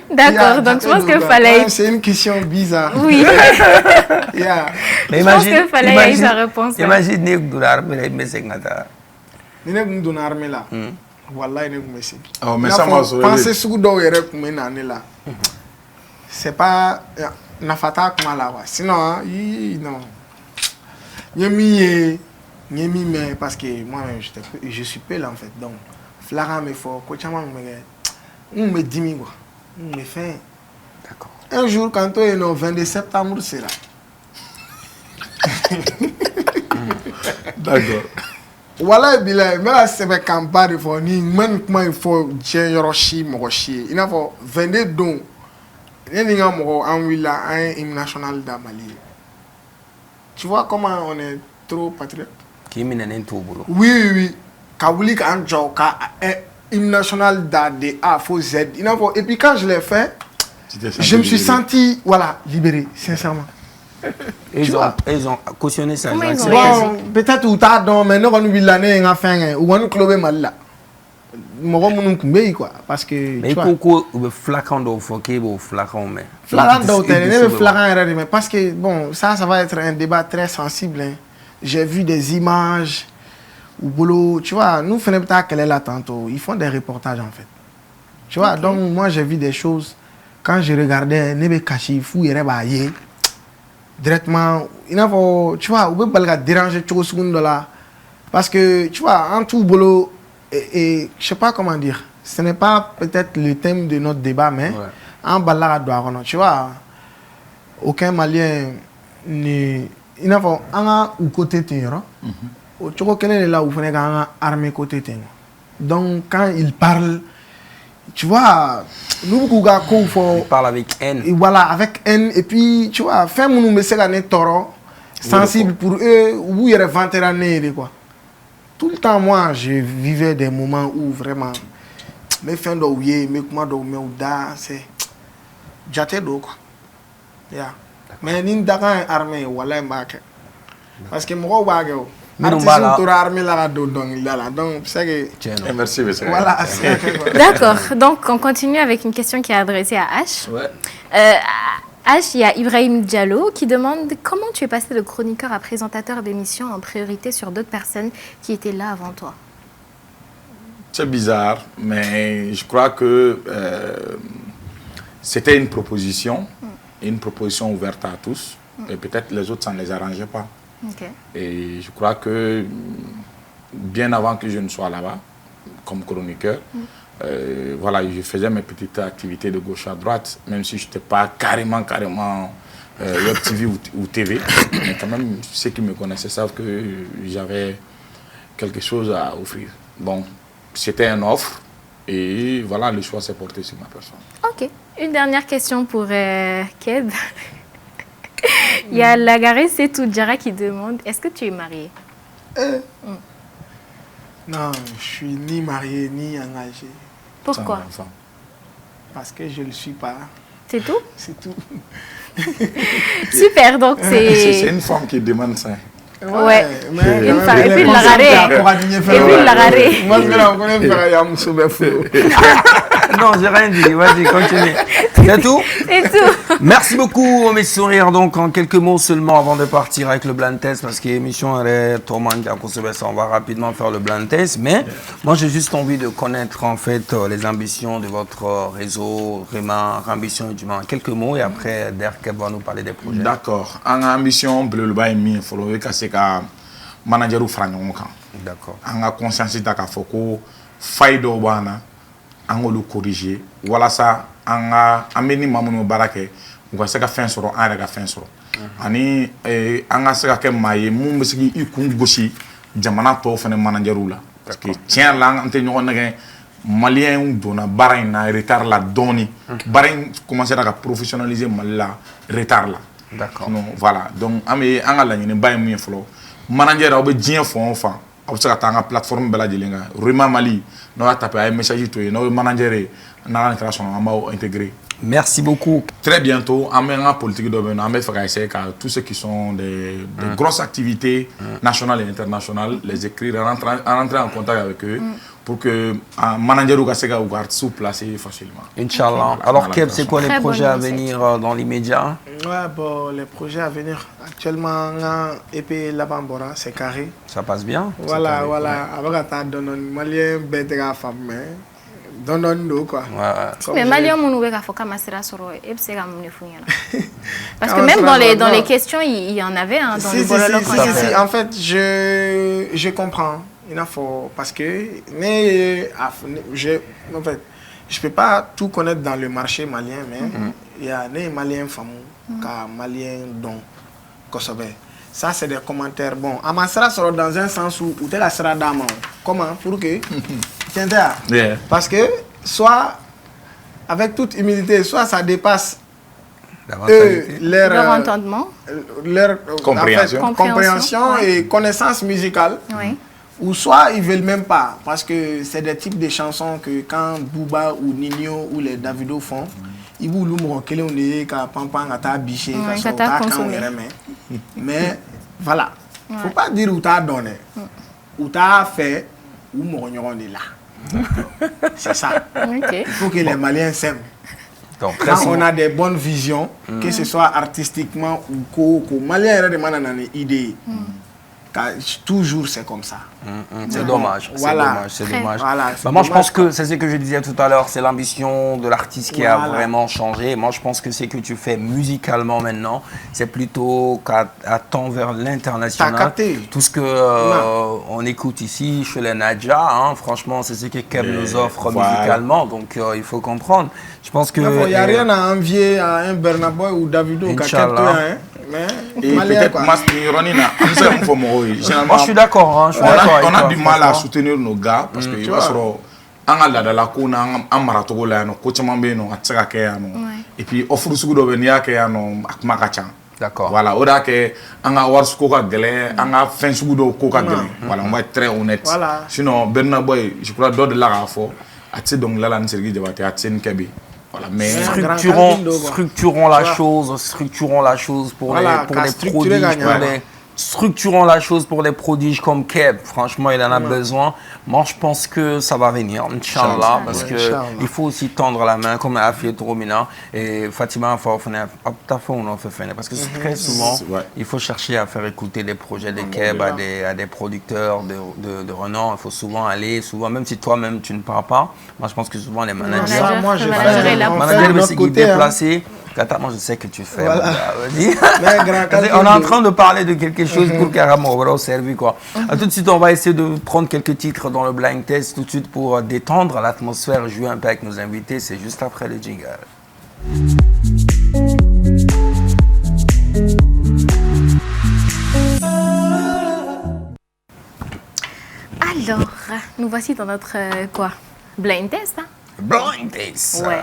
B: D'accord, donc je pense que fallait.
C: C'est une question bizarre.
B: Oui.
A: Mais
B: je pense que fallait y sa réponse.
A: Imagine Nek Doular, mais c'est Ngata.
C: Nek Doular, mais là. Wallahi Nek Messi.
E: Oh, mais ça m'a
C: pensez sur d'où il est comme une là. C'est pas. Nafata comme là. Sinon, non. Yemi, mais parce que moi, je suis peu là en fait. Donc, Flara me faut. On me dit quoi. On me fait.
A: D'accord.
C: Un jour, quand on est le 22 septembre, c'est là.
E: D'accord.
C: Voilà, mais là, c'est ma campagne. Il faut Hiroshi, Moroshi. Il y a 22 dons. Il y a un hymne national d'Amali. Tu vois comment on est trop patriote?
A: Qui m'a donné tout boulot.
C: Oui. Kaoulik Anjoka. Hymne national d'AD, A, faut Z. Et puis quand je l'ai fait, je me suis senti libéré, sincèrement.
A: Ils ont cautionné ça.
C: Bon, peut-être ou tard, mais nous avons vu l'année en fin, ou on club mal là. Parce que.
A: Mais pourquoi le flacon d'eau faut qu'il y ait flacon mais.
C: Parce que bon, ça va être un débat très sensible. J'ai vu des images. Au boulot, tu vois, nous faisons peut-être qu'elle est là tantôt. Ils font des reportages en fait. Tu vois, donc moi j'ai vu des choses. Quand je regardais Nebe Kachi, Fou Yerebaye, directement, tu vois, on peut pas déranger tout seconde là. Parce que, tu vois, en tout boulot, et je sais pas comment dire, ce n'est pas peut-être le thème de notre débat, mais en balade, tu vois, aucun Malien n'est. Il y a un côté de tu vois, quelle est là où il faut armée côté. Donc, quand il parle, tu vois, nous, il
A: parle avec haine.
C: Et voilà, avec haine. Et puis, tu vois, fin mon nous c'est l'année taureau, sensible pour eux, où il y a 21 années, quoi. Tout le temps, moi, je vivais des moments où vraiment, mes fins d'ouïe, mes comment d'ouïe, c'est. J'étais d'eau, quoi. Mais, ni d'accord, armée, voilà, parce que moi, merci.
B: D'accord, donc on continue avec une question qui est adressée à H. H, il y a Ibrahim Diallo qui demande comment tu es passé de chroniqueur à présentateur d'émissions en priorité sur d'autres personnes qui étaient là avant toi.
E: C'est bizarre, mais je crois que c'était une proposition ouverte à tous, et peut-être les autres, ça ne les arrangeait pas.
B: Okay.
E: Et je crois que bien avant que je ne sois là-bas, comme chroniqueur, je faisais mes petites activités de gauche à droite, même si je n'étais pas carrément Web TV ou TV. Mais quand même, ceux qui me connaissaient savent que j'avais quelque chose à offrir. Bon, c'était une offre et voilà, le choix s'est porté sur ma personne.
G: Ok. Une dernière question pour Keb. Il y a Lagaré Setou Djara qui demande, est-ce que tu es marié?
C: Non, je suis ni marié ni engagé.
G: Pourquoi?
C: Parce que je ne le suis pas.
G: C'est tout?
C: C'est tout.
G: Super, donc
E: c'est une femme qui demande ça.
G: Ouais,
C: mais
G: une femme. Et puis le Lagaré.
C: Moi, je vais la connaître.
A: Non, j'ai rien dit. Vas-y, continue. C'est tout?
G: C'est tout.
A: Merci beaucoup, mes sourires. Donc, en quelques mots seulement avant de partir avec le blind test, parce que l'émission est tourmente, on va rapidement faire le blind test. Mais moi, j'ai juste envie de connaître en fait les ambitions de votre réseau, vraiment, ambition et du moins en quelques mots. Et après, Derek va nous parler des projets.
E: D'accord. En ambition, bleu le bail mi, faut le casser ka manager ou franc
A: D'accord.
E: En a conscience d'aka foko faïdo bana. An le corriger voilà ça an ka ameni mamuno barake u ka se ka fɛn sɔrɔ an yɛrɛ ka fɛn sɔrɔ ani an ka se ka kɛ maa ye mun bɛ se k'i kun gosi jamana tɔw fana managerw la parce que tiɲɛ la an tɛ ɲɔgɔn nɛgɛ maliyɛnw donna baara in na retard la dɔɔni baara in commencera ka professionnaliser Mali la retard la
A: d'accord
E: voilà donc an bɛ an ka laɲiniba ye mun ye fɔlɔ manager aw bɛ diɲɛ fan o fan aw bɛ se ka taa an ka plateforme bɛɛ lajɛlen kan Rema Mali n'aw y'a tapé a ye message to ye n'aw ye manager ye n'ala kɛra sɔn an b'aw intégrer.
A: Merci beaucoup.
E: Très bientôt, en même politique de essayer tous ceux qui sont des grosses activités nationales et internationales, les écrire, rentrer en contact avec eux pour que un manager ou artiste placé facilement.
A: Inch'Allah. Alors, Keb, c'est quoi les projets à venir dans l'immédiat?
C: Ouais, bon, les projets à venir. Actuellement, on a EP Labambora, c'est carré.
A: Ça passe bien?
C: Voilà, voilà. Avec un malien, bête à femme. Non, quoi.
G: Mais Malien Mounoué a fait comme ça sur et c'est comme parce que même dans les questions il y en avait un dans le bololo.
C: Si, en fait je comprends. Il faut parce que je peux pas tout connaître dans le marché malien mais il y a des Maliens femmes Maliens dont Kosovo. Ça, c'est des commentaires. Bon, Amassara sera dans un sens où tu es la sera d'âme. Comment? Pour que
E: yeah.
C: Parce que, soit, avec toute humilité, soit ça dépasse
G: leur entendement,
C: leur compréhension et connaissance musicale.
G: Oui.
C: Ou soit ils ne veulent même pas. Parce que c'est des types de chansons que quand Booba ou Nino ou les Davido font, ils voulaient mais voilà, il ne faut pas dire où tu as donné, où tu as fait, où mon est là. C'est ça. Il faut que les Maliens s'aiment. Quand on a des bonnes visions, que ce soit artistiquement ou que les Maliens demandent une idée. Toujours c'est comme ça.
A: C'est dommage,
C: voilà.
A: C'est dommage.
C: Voilà,
A: bah, moi je pense que c'est ce que je disais tout à l'heure, c'est l'ambition de l'artiste qui a vraiment changé. Moi je pense que ce que tu fais musicalement maintenant, c'est plutôt qu'à tendre vers l'international. Tout ce que on écoute ici chez les Nadja, hein, franchement c'est ce que Keb nous offre musicalement, donc il faut comprendre. Je pense que
C: il n'y a rien à envier à un Burna Boy ou Davido ou quelqu'un.
E: Et peut-être
A: moi je suis d'accord.
E: On a du mal à soutenir nos gars parce que an ka ladala ko na an maracogo la yan nɔ ko caman bɛ yen nɔ a tɛ se ka kɛ yan nɔ et puis offre sugu dɔ bɛ n'i y'a kɛ yan nɔ a kuma ka ca.
A: D'accord.
E: Voilà, o de y'a kɛ an ka wari ko ka gɛlɛn an ka fɛn sugu dɔw ko ka gɛlɛn. Voilà, on va être très honnête. Sinon Burna Boy je crois dɔ de la k'a fɔ a tɛ se dɔnkilida la ni Sidiki Diabaté a tɛ se ni Keb. Voilà, mais
A: structurons la chose pour les prodiges, structurons la chose pour des prodiges comme Keb. Franchement, il en a besoin. Moi, je pense que ça va venir, Inch'Allah, parce que il faut aussi tendre la main, comme Afiet Romina et Fatima parce que très souvent, il faut chercher à faire écouter des projets de Keb à des producteurs de renom. Il faut souvent aller, même si toi-même tu ne pars pas. Moi, je pense que souvent les managers, déplacés. Moi, je sais que tu fais. Voilà. On est en train de parler de quelque chose pour carrément au service quoi. Tout de suite, on va essayer de prendre quelques titres dans le blind test tout de suite pour détendre l'atmosphère, jouer un peu avec nos invités. C'est juste après le jingle.
G: nous voici dans notre blind test. Hein?
A: Blind test.
G: Ouais.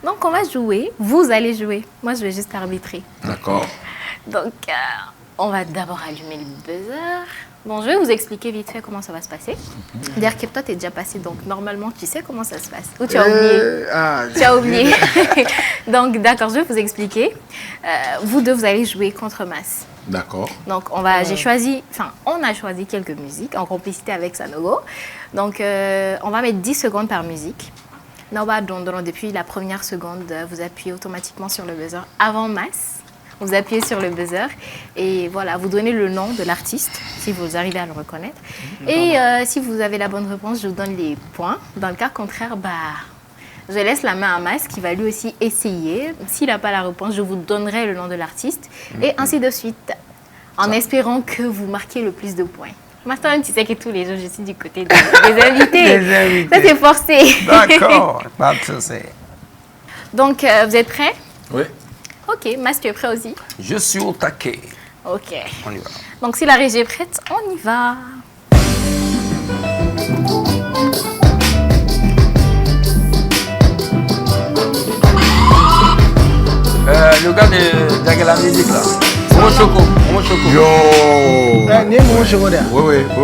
G: Donc, on va jouer. Vous allez jouer. Moi, je vais juste arbitrer.
E: D'accord.
G: Donc, on va d'abord allumer le buzzer. Bon, je vais vous expliquer vite fait comment ça va se passer. D'ailleurs, toi, tu es déjà passé, donc normalement, tu sais comment ça se passe. Ou tu as oublié. Tu as oublié. Donc, d'accord, je vais vous expliquer. Vous deux, vous allez jouer contre Mas.
E: D'accord.
G: Donc, on a choisi quelques musiques en complicité avec Sanogo. Donc, on va mettre 10 secondes par musique. Depuis la première seconde, vous appuyez automatiquement sur le buzzer avant Mas. Vous appuyez sur le buzzer et voilà, vous donnez le nom de l'artiste, si vous arrivez à le reconnaître. Et si vous avez la bonne réponse, je vous donne les points. Dans le cas contraire, je laisse la main à Mas qui va lui aussi essayer. S'il n'a pas la réponse, je vous donnerai le nom de l'artiste et ainsi de suite, en espérant que vous marquiez le plus de points. Maintenant, tu sais que tous les jours, je suis du côté des invités.
A: Des invités.
G: Ça, c'est forcé.
A: D'accord, pas de souci.
G: Donc, vous êtes prêts?
E: Oui.
G: Ok, Mas, tu es prêt aussi?
A: Je suis au taquet.
G: Ok.
A: On y va.
G: Donc, si la régie est prête, on y va.
A: Le gars de la musique là. Momo Choco.
E: Yo.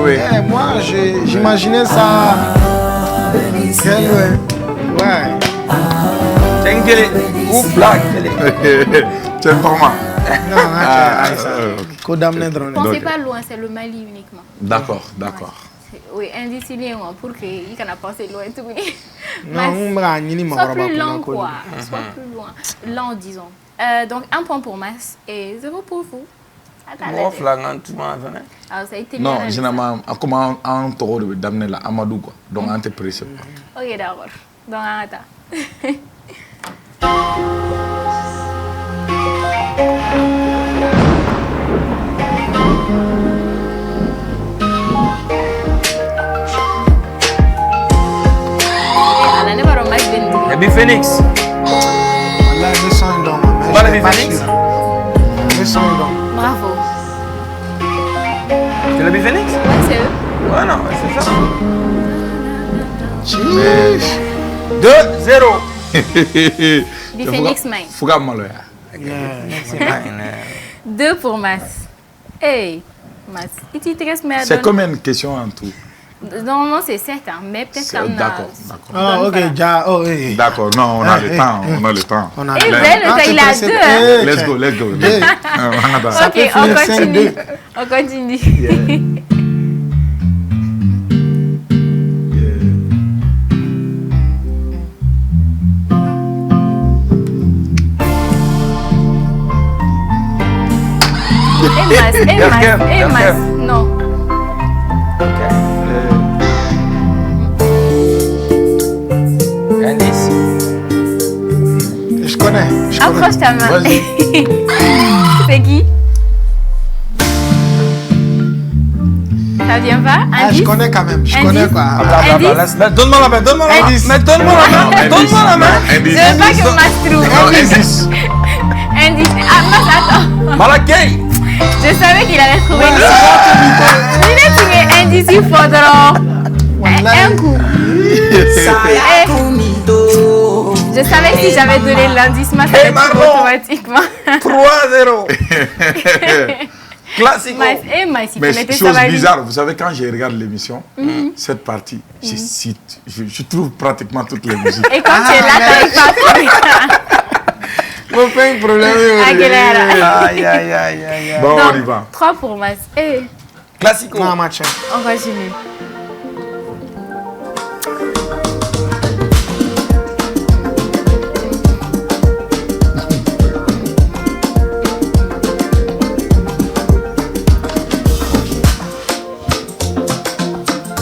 E: Oui.
C: Moi, j'imaginais ça. Ouais.
A: Tengele ou Black Tele.
E: Tu es normal.
C: Non,
G: Pensez pas loin, c'est le Mali uniquement.
E: D'accord.
G: Oui, indéciné pour qu'il ne pense loin tout.
C: Non,
G: Sois plus lent, quoi. Sois plus loin. Lent, disons. Donc, 1 point pour Mas et 0 pour vous.
A: Moi, flagrant, tu m'as donné.
G: Alors, ça a été
E: Non,
G: bien.
E: généralement, comment un taureau de d'amener la Amadou, quoi. Donc, on te presse.
G: Ok, d'accord. Donc, attends.
A: Nabi Phoenix.
C: Voilà, le son est donc.
A: Pas Nabi Phoenix.
C: Le son est donc.
G: Bravo.
A: C'est Nabi Phoenix?
G: Ouais, c'est eux.
A: Ouais, non, c'est ça.
E: Chief.
A: 2-0.
G: Du Phoenix Mine.
E: Fouga Maloya.
G: 2 pour Mas. Hey, Mas.
E: C'est combien de questions en tout?
G: Normalement, c'est 7, hein, mais peut-être qu'on a...
E: D'accord.
C: Ah, ok, déjà. Oh, oui.
E: D'accord, non, on a le temps.
G: Et il a 2, hein.
E: Let's go.
G: Ok, on continue. Emas. Non.
A: Indice.
C: Je connais.
G: Approche ta main. C'est qui? Ça vient pas?
C: Ah, je connais quand même. Je connais quoi.
A: Donne-moi la main. Donne-moi la main.
G: Je veux pas que Mas trouve. Indice. Mas, attends.
A: Malakay.
G: Je savais qu'il allait trouver une indice, il faudra un coup. Je savais que si j'avais donné l'indice, Mas allait trouver automatiquement.
E: 3-0.
A: Classique.
G: Mais
E: chose bizarre, vous savez, quand je regarde l'émission, cette partie, je trouve pratiquement toutes les musiques.
G: Et quand tu es là, tu n'arrives pas à trouver.
C: Mon père, problème.
A: Aïe.
E: Bon, on y va.
G: 3 pour Mas.
A: Classico.
C: Non, match.
G: On continue.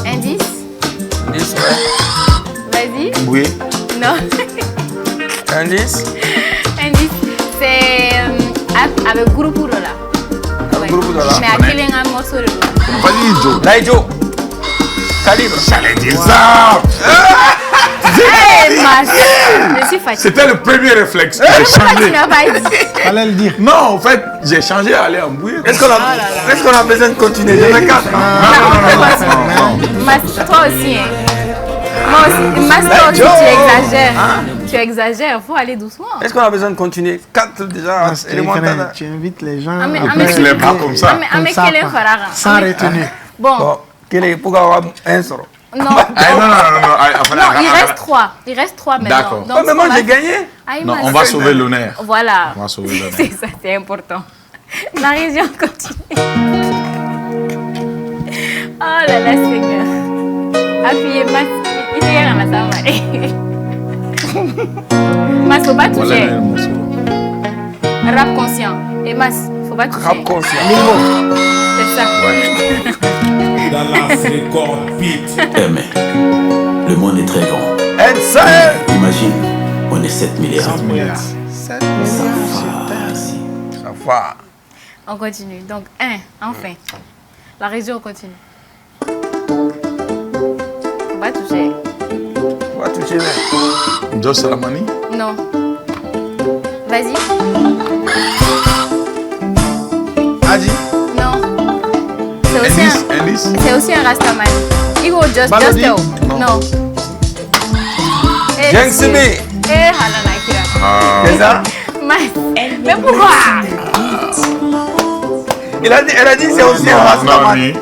G: Indice?
A: Indice, ouais.
G: Vas-y.
E: Oui.
G: Non.
A: Indice.
G: C'est avec groupe là.
A: Groupe là.
G: Mais à quel est un morceau de là?
E: Vas-y, Joe.
A: Naïjo. Calibre.
E: J'allais dire ça.
G: Je suis fatiguée.
E: C'était le premier réflexe. J'ai changé.
G: Tu n'as pas dit.
C: Fallait le dire.
E: Non, en fait, j'ai changé à aller en bouille.
A: Est-ce qu'on a besoin de continuer? Il y en a 4.
E: Non.
G: Mas, toi aussi, hein. Moi aussi. Mas, toi aussi, tu exagères. Tu exagères, il faut aller doucement.
A: Est-ce qu'on a besoin de continuer? 4 déjà.
C: Parce que tu invites les gens
E: Tu les prends comme ça.
C: sans retenue.
G: Bon.
A: Pourquoi avoir un sort?
G: Non.
E: Non,
G: Il reste 3. Il reste 3 maintenant.
E: D'accord.
G: Donc,
A: Mais moi, j'ai gagné.
E: Non, on va sauver l'honneur.
G: Voilà.
E: On va sauver l'honneur.
G: C'est ça, c'est important. La région continue. Oh là là, Seigneur. Appuyez, Mas. Il est à la salle. Mas, faut pas toucher. Rap conscient. Et Mas, faut pas toucher.
A: Rap conscient.
G: C'est ça.
E: Ouais.
F: Dallas Record Beat. Mais le monde est très grand. Imagine, on est 7 milliards.
C: 7 milliards. 7 milliards.
A: Ça va.
G: On continue. Donc, 1, enfin. La région continue. On va toucher.
A: On va toucher.
E: Joe Salamani?
G: Non. Vas-y.
C: Adi?
G: Non. C'est aussi un Rastaman. Igo Just Tell. Non.
A: Yang Simi.
G: Halana Kira.
A: C'est ça?
G: Mais pourquoi?
A: Elle a dit c'est aussi un Rastaman.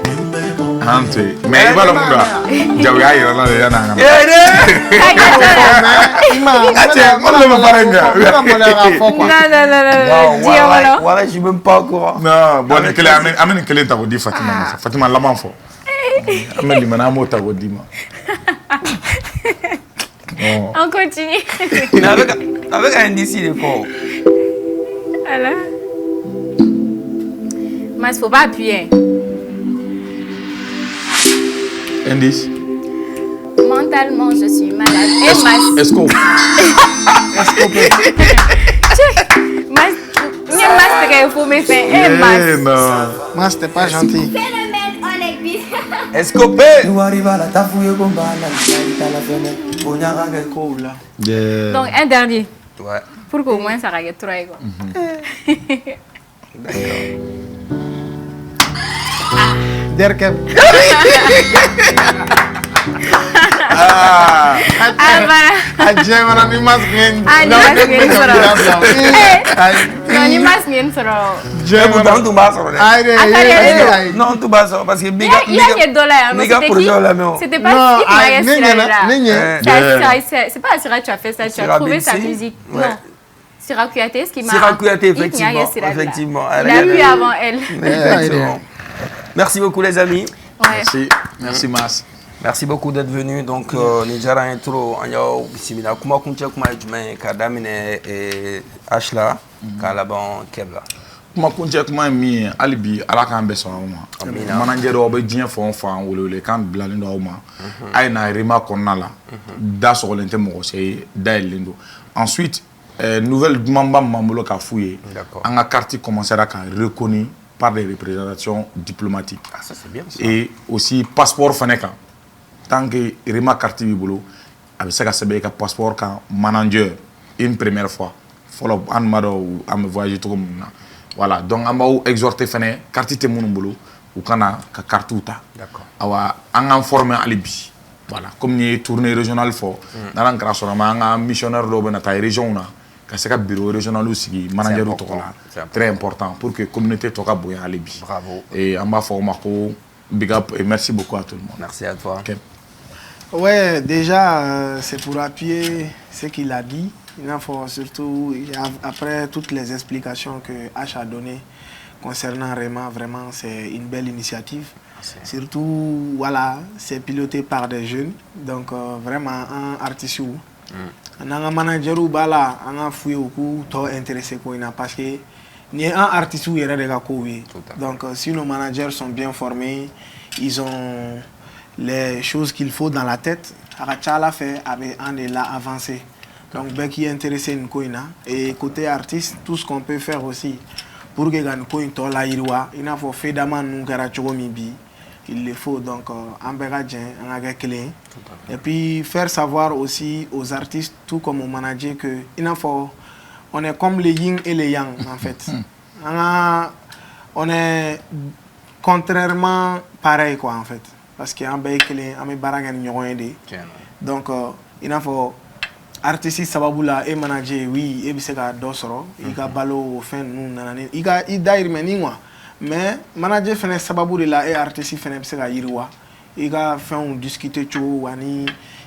E: Mais il va le monde. Jaouya, il va le monde.
G: Non.
A: Voilà, je suis même pas au courant.
E: Non, bon, amène quel est ta dit Fatima. Fatima l'a m'enfant. Amène lui maintenant ta dit ma.
G: On continue.
A: Avec un indice de fort.
G: Voilà. Mais il faut pas appuyer.
E: Indice.
G: Mentalement, je suis malade. Et Mas.
E: Est-ce qu'on
G: Mas, il faut me faire. Et Mas.
E: non.
C: Moi, c'était pas gentil.
A: Escopé.
G: Donc, un dernier.
A: Ouais.
G: Pour qu'au moins ça règle 3 égaux.
C: Derkem. Aja orang ni mas ngin.
G: Non, ni mas ngin soro.
A: Pourtant, tu vas sortir. Non, tu vas sortir parce que
G: Il y a des dollars. C'était pas c'est pas Sira tu as fait ça, tu as trouvé sa musique. Non. Sira Kouyaté, ce qui m'a.
A: Sira Kouyaté, effectivement.
G: Il a pu avant elle.
A: Merci beaucoup les amis.
E: Merci Mas.
A: Merci beaucoup d'être venu. Donc, Nijara intro, Anyo, Simina, Kuma Kunche, Kuma Jumain, Kadamine et Ashla, Kalaban, Kebla.
E: Kuma Kunche, Kuma Mi, Alibi, Alakan Besson, Manager Obe Dien Fonfan, ou le camp Blalin Oma, Aina Rima Konala, Das Rolente Morosé, Daelindo. Ensuite, nouvelle Mamba Mamolo a fouillé. En a quartier commencera à reconnu par des représentations diplomatiques.
A: Ah, ça c'est bien ça.
E: Et aussi, passeport Faneka. Tant que Rima Karti Bibolo, avec ça, c'est un passeport quand manager une première fois. Follow an maro à me voyager tout comme voilà. Donc, on va exhorter Fane, Karti Temounoumbolo, ou Kana, Kartuta.
A: D'accord.
E: On a formé à Libye. Voilà. Comme nous avons tourné régional fort, dans la grâce, on a un missionnaire de la région. C'est un bureau régional aussi, manager de Tokola. Très important pour que la communauté Toka Boya à Libye.
A: Bravo.
E: Et on va former big up et merci beaucoup à tout le monde.
A: Merci à toi.
E: Okay.
C: Ouais, déjà, c'est pour appuyer ce qu'il a dit. Il faut surtout, après toutes les explications que H a données concernant Rema, vraiment, c'est une belle initiative. Merci. Surtout, voilà, c'est piloté par des jeunes. Donc, vraiment, un artiste. On a un manager ou bala, on a fouillé au coup, tout intéressé parce que ni un artiste ou il y a des donc, si nos managers sont bien formés, ils ont les choses qu'il faut dans la tête, Arachala fait avec un de là avancé. Donc, ben qui est intéressé une coina et côté artiste, tout ce qu'on peut faire aussi pour que gagne coin to la irwa, il n'a pas fait d'aman nous garachogo mibi. qu'il le faut. Donc, et puis faire savoir aussi aux artistes, tout comme aux managers, que on est comme les yin et les yang en fait. On est contrairement pareil quoi en fait. Parce que donc il faut artiste sababula et manager oui et c'est ka dosoro il ka balo fin nous nanani il dair meningwa mais manager fait sababu de la et artiste fait c'est ka yirwa il ka faire discuter cho wani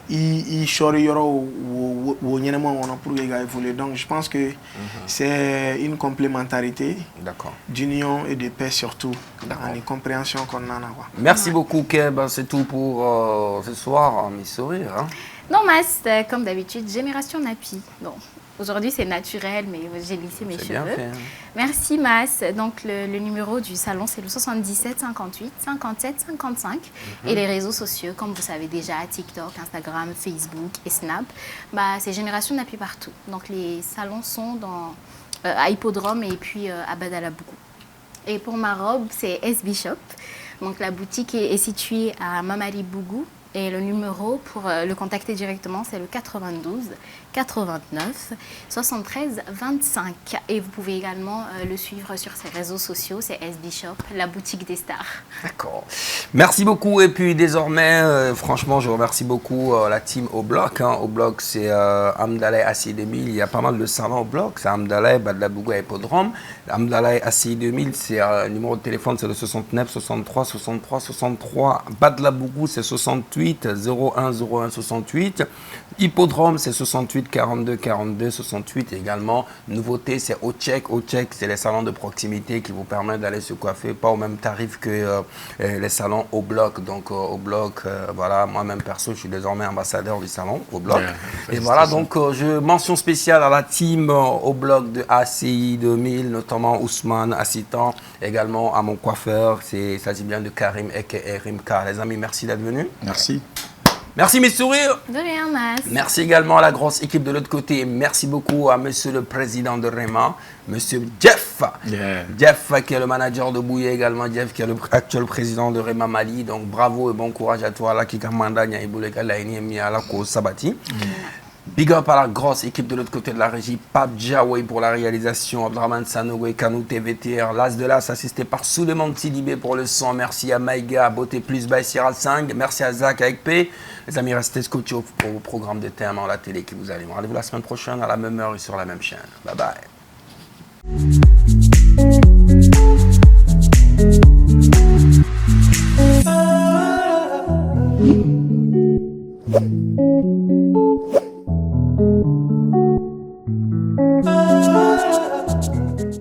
C: il chori yoro ou nyellement on pour évoluer. Donc je pense que c'est une complémentarité d'union et de paix surtout dans les compréhensions qu'on en a.
A: Merci beaucoup Keb, c'est tout pour ce soir, mes sourires. Hein?
G: Non Mas, comme d'habitude, Génération Napi. Bon, aujourd'hui c'est naturel, mais j'ai lissé mes cheveux. Bien fait, hein. Merci Mas. Donc le numéro du salon c'est le 77 58 57 55 et les réseaux sociaux comme vous savez déjà TikTok, Instagram, Facebook et Snap. C'est Génération Napi partout. Donc les salons sont à Hippodrome et puis à Badalabougou. Et pour ma robe c'est SB Shop. Donc la boutique est située à Mamadi Bougou. Et le numéro pour le contacter directement, c'est le 92 89 73 25. Et vous pouvez également le suivre sur ses réseaux sociaux, c'est SB Shop, la boutique des stars.
A: D'accord. Merci beaucoup. Et puis désormais, franchement, je remercie beaucoup la team Au Bloc. Hein. Au Bloc, c'est Amdalaï ACI 2000. Il y a pas mal de salons Au Bloc. C'est Amdalaï, Badalabougou et Hippodrome. Amdalaï ACI 2000, c'est numéro de téléphone, c'est le 69 63 63 63. Badalabougou, c'est 68 01 01 68. Hippodrome, c'est 68 42 42 68. Et également, nouveauté, c'est Ochek. Ochek, c'est les salons de proximité qui vous permettent d'aller se coiffer, pas au même tarif que les salons Au Bloc. Donc, Au Bloc, voilà, moi-même perso, je suis désormais ambassadeur du salon Au Bloc. Et voilà, donc, je mention spéciale à la team Au Bloc de ACI 2000, notamment Ousmane Assitan, également à mon coiffeur, il s'agit bien de Karim et Rimka. Les amis, merci d'être venus.
E: Merci.
A: Merci mes sourires.
G: De rien, Mas.
A: Merci également à la grosse équipe de l'autre côté. Merci beaucoup à monsieur le président de Rema, monsieur Jeff. Jeff qui est le manager de Bouye également. Jeff qui est l'actuel président de Rema Mali. Donc bravo et bon courage à toi. Là qui commanda Nyaïbouleka Laini à la cause Sabati. Big up à la grosse équipe de l'autre côté de la régie, Pape Djaoué pour la réalisation, Abdraman Sanogo, Kanou TVTR, l'As de l'As assisté par Souleymane Tidibé pour le son, merci à Maïga, Beauté Plus by Siral 5, merci à Zach avec P. Les amis, restez scotchés au programme de thème à la télé qui vous allez. Rendez-vous la semaine prochaine à la même heure et sur la même chaîne. Bye bye.